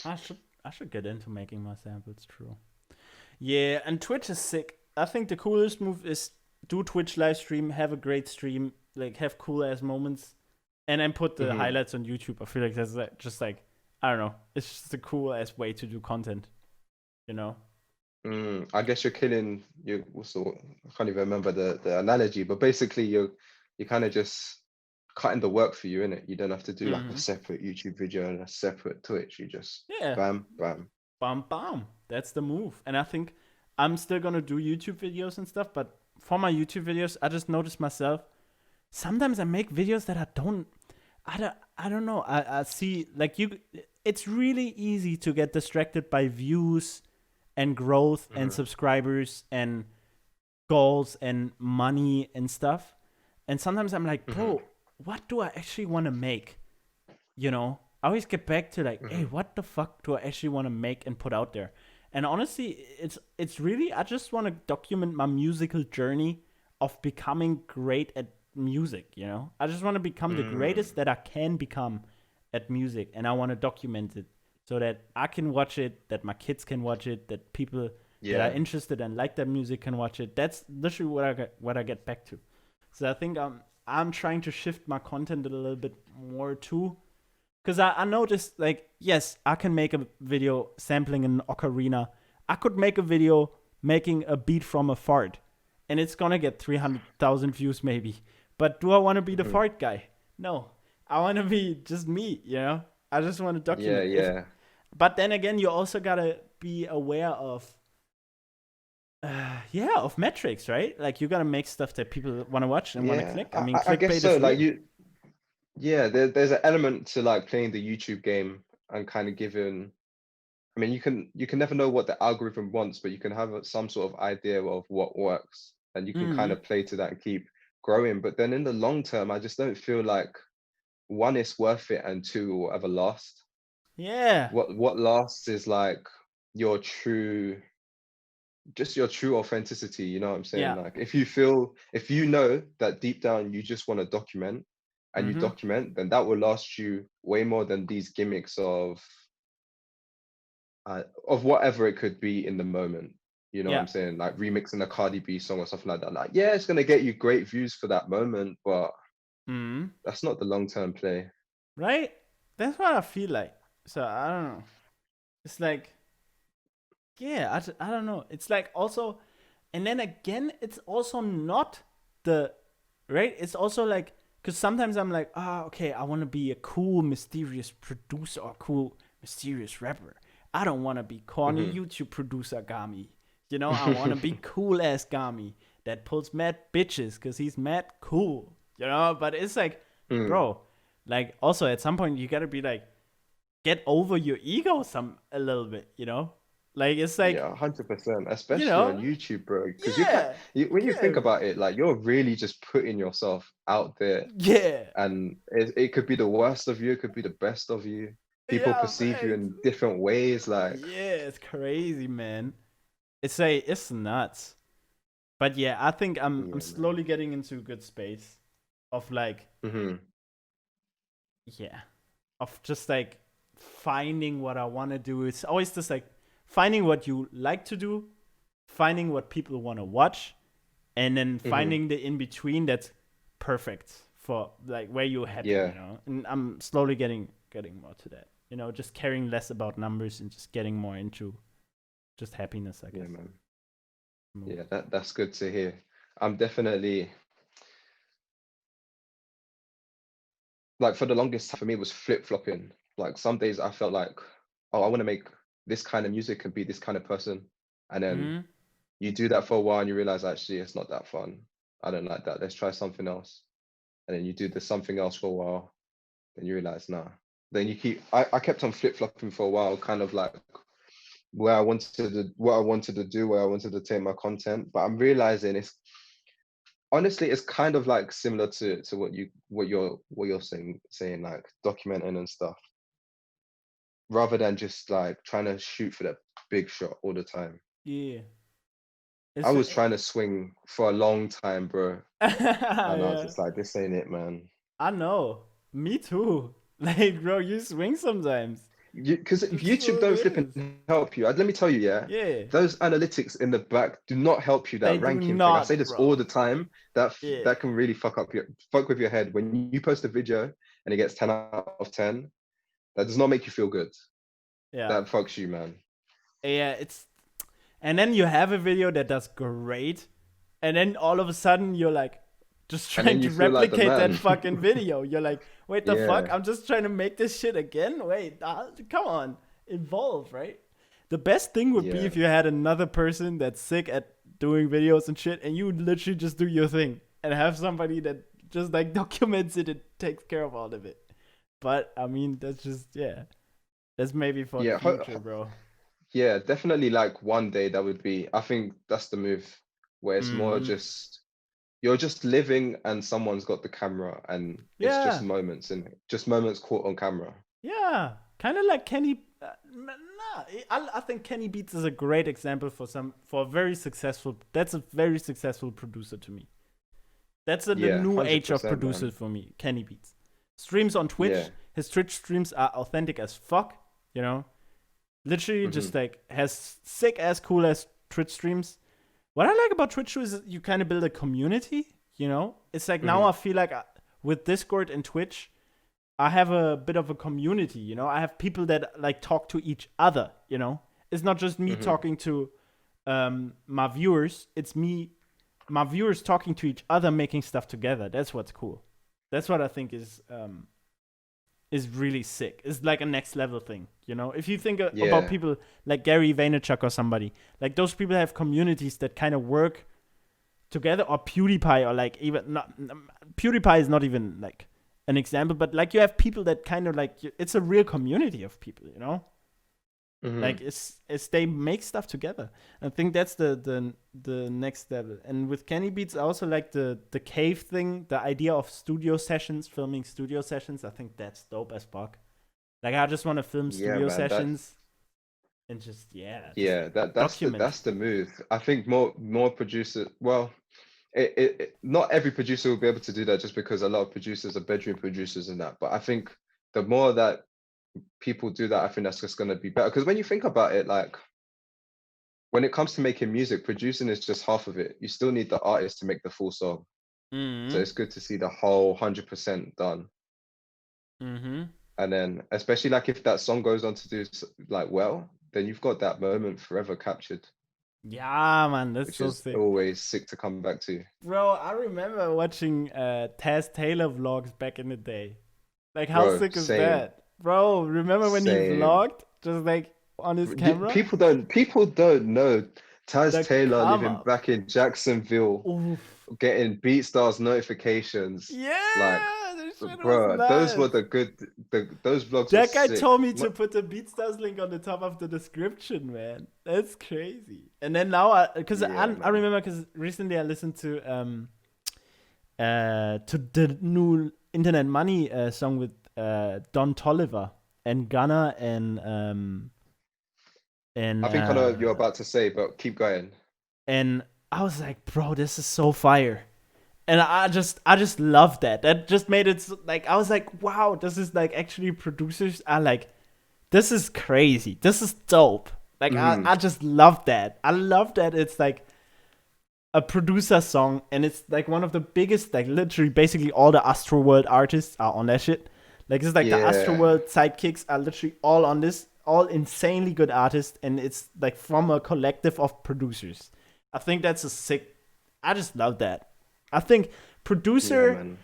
I should get into making my samples. True. Yeah, and Twitch is sick. I think the coolest move is do Twitch live stream, have a great stream, like have cool ass moments, and then put the Hmm. highlights on YouTube. I feel like that's like, just like I don't know. It's just a cool ass way to do content, you know? I guess you're killing you also I can't even remember the analogy, but basically you're kind of just cutting the work for you, innit? You don't have to do like a Mm-hmm. separate YouTube video and a separate Twitch. You just Yeah, bam, bam. bam bam. That's the move. And I think I'm still gonna do YouTube videos and stuff, but for my YouTube videos, I just noticed myself sometimes I make videos that I don't know. I see like you it's really easy to get distracted by views and growth and Hmm. subscribers and goals and money and stuff. And sometimes I'm like, Hmm. bro, what do I actually want to make? You know? I always get back to like, hey, Hmm. what the fuck do I actually want to make and put out there? And honestly, it's really I just want to document my musical journey of becoming great at music, you know? I just want to become the greatest Mm. that I can become at music and I want to document it so that I can watch it, that my kids can watch it, that people that are Yeah. interested and like that music can watch it. That's literally what I get back to. So I think I'm trying to shift my content a little bit more too because I noticed, like, yes, I can make a video sampling an ocarina. I could make a video making a beat from a fart, and it's gonna get 300,000 views maybe. But do I want to be the Hmm. fart guy? No, I want to be just me. You know, I just want to Yeah, document. If, yeah. but then again, you also gotta be aware of, yeah, of metrics, right? Like you gotta make stuff that people want to watch and want to Yeah, click. I mean, I guess clickbait so. is Like real. you, yeah, there's an element to like playing the YouTube game and kind of giving. I mean, you can never know what the algorithm wants, but you can have some sort of idea of what works, and you can kind Mm-hmm. of play to that and keep growing. But then in the long term, I just don't feel like one is worth it and two will ever last. Yeah, What lasts is like your true just your true authenticity, you know what I'm saying? yeah. Like if you know that deep down you just want to document and you Mm-hmm. document, then that will last you way more than these gimmicks of whatever it could be in the moment. You know what Yeah. I'm saying? Like remixing a Cardi B song or something like that. Like, yeah, it's gonna get you great views for that moment, but Mm-hmm. that's not the long-term play. Right? That's what I feel like. So I don't know. It's like, yeah, I don't know. It's like also, and then again, it's also not the, right? It's also like, because sometimes I'm like, okay, I want to be a cool, mysterious producer or cool, mysterious rapper. I don't want to be corny Hmm. YouTube producer Gami. You know, I want to be cool ass Gami that pulls mad bitches because he's mad cool. You know, but it's like, Mm. bro, like also at some point you gotta be like, get over your ego a little bit, you know? Like it's like, Yeah, 100%, you especially on know, YouTube, bro. Because yeah, when you think yeah, about it, like you're really just putting yourself out there, yeah, and it could be the worst of you, it could be the best of you. People yeah, perceive you thanks. in different ways. Like, Yeah, it's crazy, man. It's nuts. But yeah, I think I'm Yeah, I'm slowly getting into a good space of like, man. yeah, of just like finding what I want to do. It's always just like finding what you like to do, finding what people want to watch, and then finding the in between that's perfect for like where you're happy, Yeah, And I'm slowly getting more to that, just caring less about numbers and just getting more into just happiness, I yeah, guess. man. Move. Yeah, that's good to hear. I'm definitely like for the longest time for me it was flip-flopping. Like some days I felt like, oh, I want to make this kind of music and be this kind of person. And then Mm-hmm. you do that for a while and you realize actually it's not that fun. I don't like that. Let's try something else. And then you do the something else for a while. Then you realize, nah. Then you keep I kept on flip-flopping for a while, kind of like what I wanted to do, where I wanted to take my content. But I'm realizing it's honestly it's kind of like similar to what you're saying like documenting and stuff, rather than just like trying to shoot for that big shot all the time. Yeah. I It's was trying to swing for a long time, bro, and I was yeah. just like, this ain't it, man. I know. Me too. Like, bro, you swing sometimes. Because It's YouTube so don't flip is. and help you. Let me tell you, yeah, Yeah. those analytics in the back do not help you. They That do ranking thing, I say not, this all bro. the time. Yeah. That can really fuck with your head when you post a video and it gets 10 out of 10. That does not make you feel good. Yeah. That fucks you, man. Yeah, it's and then you have a video that does great, and then all of a sudden you're like just And then trying you to feel like the replicate that man. fucking video. You're like, wait, the fuck? Yeah, I'm just trying to make this shit again. Wait, come on, evolve, right? The best thing would be yeah, if you had another person that's sick at doing videos and shit, and you would literally just do your thing and have somebody that just like documents it and takes care of all of it. But I mean, that's just that's maybe for the yeah, future, bro. yeah. Definitely, like one day that would be. I think that's the move, where it's more Hmm. just you're just living and someone's got the camera and it's just Yeah, moments and just moments caught on camera. yeah, kind of like Kenny. Nah, I think Kenny Beats is a great example for a very successful. That's a very successful producer to me. That's the Yeah, new age of 100%, producers man. for me. Kenny Beats streams on Yeah. Twitch. His Twitch streams are authentic as fuck. You know, literally Hmm. just like has sick ass cool ass Twitch streams. What I like about Twitch is you kind of build a community. It's like now Hmm. I feel like with Discord and Twitch, I have a bit of a community. I have people that like talk to each other. It's not just me Hmm. talking to my viewers. It's my viewers talking to each other, making stuff together. That's what's cool. That's what I think is really sick. It's like a next level thing. If you think about Yeah. people like Gary Vaynerchuk or somebody, like those people have communities that kind of work together, or PewDiePie, or like even not PewDiePie is not even like an example, but like you have people that kind of like it's a real community of people. Hmm. Like it's they make stuff together. I think that's the next level. And with Kenny Beats, I also like the cave thing, the idea of studio sessions, filming studio sessions. I think that's dope as fuck. Like I just want to film Yeah, studio man. sessions and just Yeah, document. that's the move. I think more producers. Well, not every producer will be able to do that just because a lot of producers are bedroom producers and that. But I think the more that people do that, I think that's just going to be better. Because when you think about it, like when it comes to making music, producing is just half of it. You still need the artist to make the full song. So Mm-hmm. it's good to see the whole 100% done. Mm-hmm. And then, especially like if that song goes on to do like well, then you've got that moment forever captured, Yeah, man, that's which so is sick. always sick to come back to. Bro, I remember watching Taz Taylor vlogs back in the day. Like, how Bro, sick is same, that? Bro, remember when he same. vlogged just like on his camera? People don't know Taz The Taylor come living up. back in Jacksonville, Oof. getting BeatStars notifications. Like, Yeah, this shit was bro, those were nuts. those vlogs were That guy sick. told me to put the BeatStars link on the top of the description, man. That's crazy. And then now, because Yeah, I man. remember, because recently I listened to the new Internet Money song with Don Toliver and Gunna and I think I know what you're about to say, but keep going. and I was like, bro, this is so fire. And I just love that. That just made it like, I was like, wow, this is like actually producers are like, this is crazy. This is dope. Like I just love that. I love that it's like a producer song, and it's like one of the biggest, like literally basically all the Astroworld artists are on that shit. Like it's like the Astroworld sidekicks are literally all on this, all insanely good artists, and it's like from a collective of producers. I think that's a sick. I just love that. I think producer,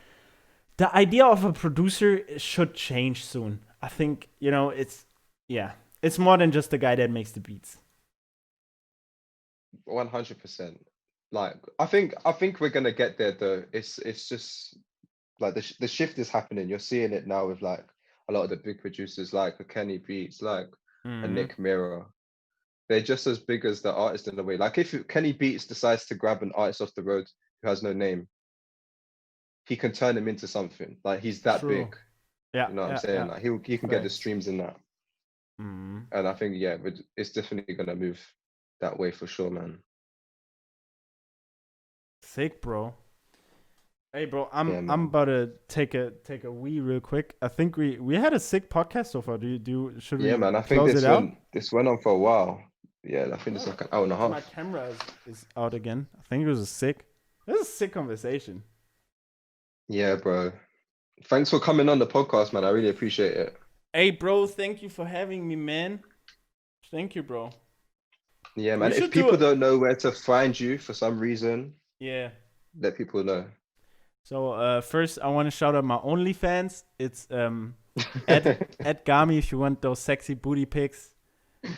the idea of a producer should change soon. I think, it's more than just the guy that makes the beats. 100%. Like I think we're gonna get there though. It's just like the shift is happening. You're seeing it now with like a lot of the big producers, like a Kenny Beats, like a Nick Mirror. They're just as big as the artist in a way. Like if Kenny Beats decides to grab an artist off the road who has no name, he can turn him into something. Like he's that True. big. Yeah. You know what I'm saying? Like he can get the streams in that. And I think it's definitely gonna move that way for sure, man. Sick, bro. Hey, bro, I'm about to take a wee real quick. I think we had a sick podcast so far. Should we? Yeah, man. I think this went on for a while. Yeah, I think it's like an hour and a half. My camera is out again. I think it was a sick conversation. Yeah, bro. Thanks for coming on the podcast, man. I really appreciate it. Hey, bro, thank you for having me, man. Thank you, bro. Yeah, man. If people don't know where to find you for some reason, let people know. So first, I want to shout out my OnlyFans. It's at Gami if you want those sexy booty pics.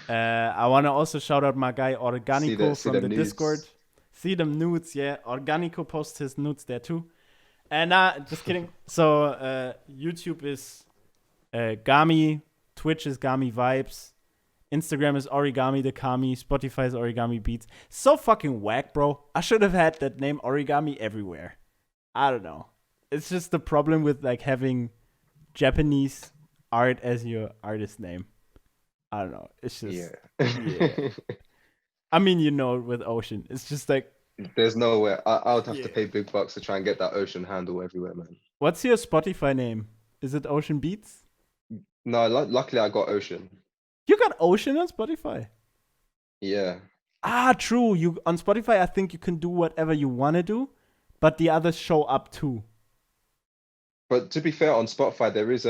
I want to also shout out my guy Organico from the Discord. See them nudes, yeah. Organico posts his nudes there too. And just kidding. So YouTube is Gami, Twitch is Gami Vibes, Instagram is Origami the Kami, Spotify is Origami Beats. So fucking whack, bro. I should have had that name Origami everywhere. I don't know. It's just the problem with like having Japanese art as your artist name. I don't know. It's just yeah. I mean, with Ocean, it's just like there's nowhere. I would have to pay big bucks to try and get that Ocean handle everywhere, man. What's your Spotify name? Is it Ocean Beats? No, luckily I got Ocean. You got Ocean on Spotify? Yeah. True. You on Spotify, I think you can do whatever you want to do, but the others show up too. But to be fair, on Spotify there is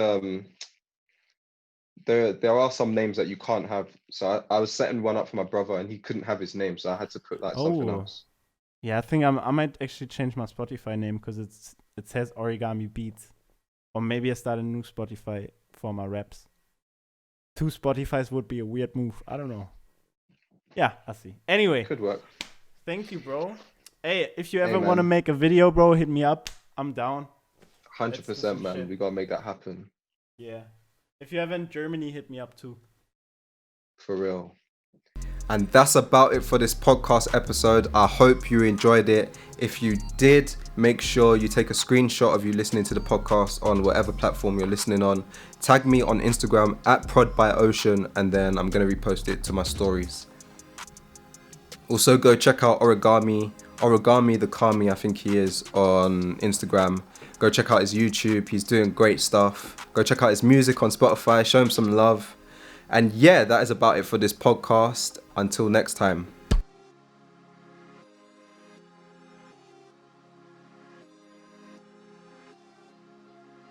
there are some names that you can't have. So I was setting one up for my brother and he couldn't have his name, so I had to put like something else. Yeah, I think I might actually change my Spotify name because it says Origami Beats. Or maybe I start a new Spotify for my raps. 2 Spotifys would be a weird move. I don't know. Yeah, I see. Anyway. Could work. Thank you, bro. Hey, if you ever want to make a video, bro, hit me up. I'm down. 100%, man. Shit. We gotta make that happen. Yeah. If you ever in Germany, hit me up too. For real. And that's about it for this podcast episode. I hope you enjoyed it. If you did, make sure you take a screenshot of you listening to the podcast on whatever platform you're listening on. Tag me on Instagram at ProdByOcean, and then I'm going to repost it to my stories. Also, go check out Origami the Kami, I think he is, on Instagram. Go check out his YouTube. He's doing great stuff. Go check out his music on Spotify. Show him some love. And yeah, that is about it for this podcast. Until next time.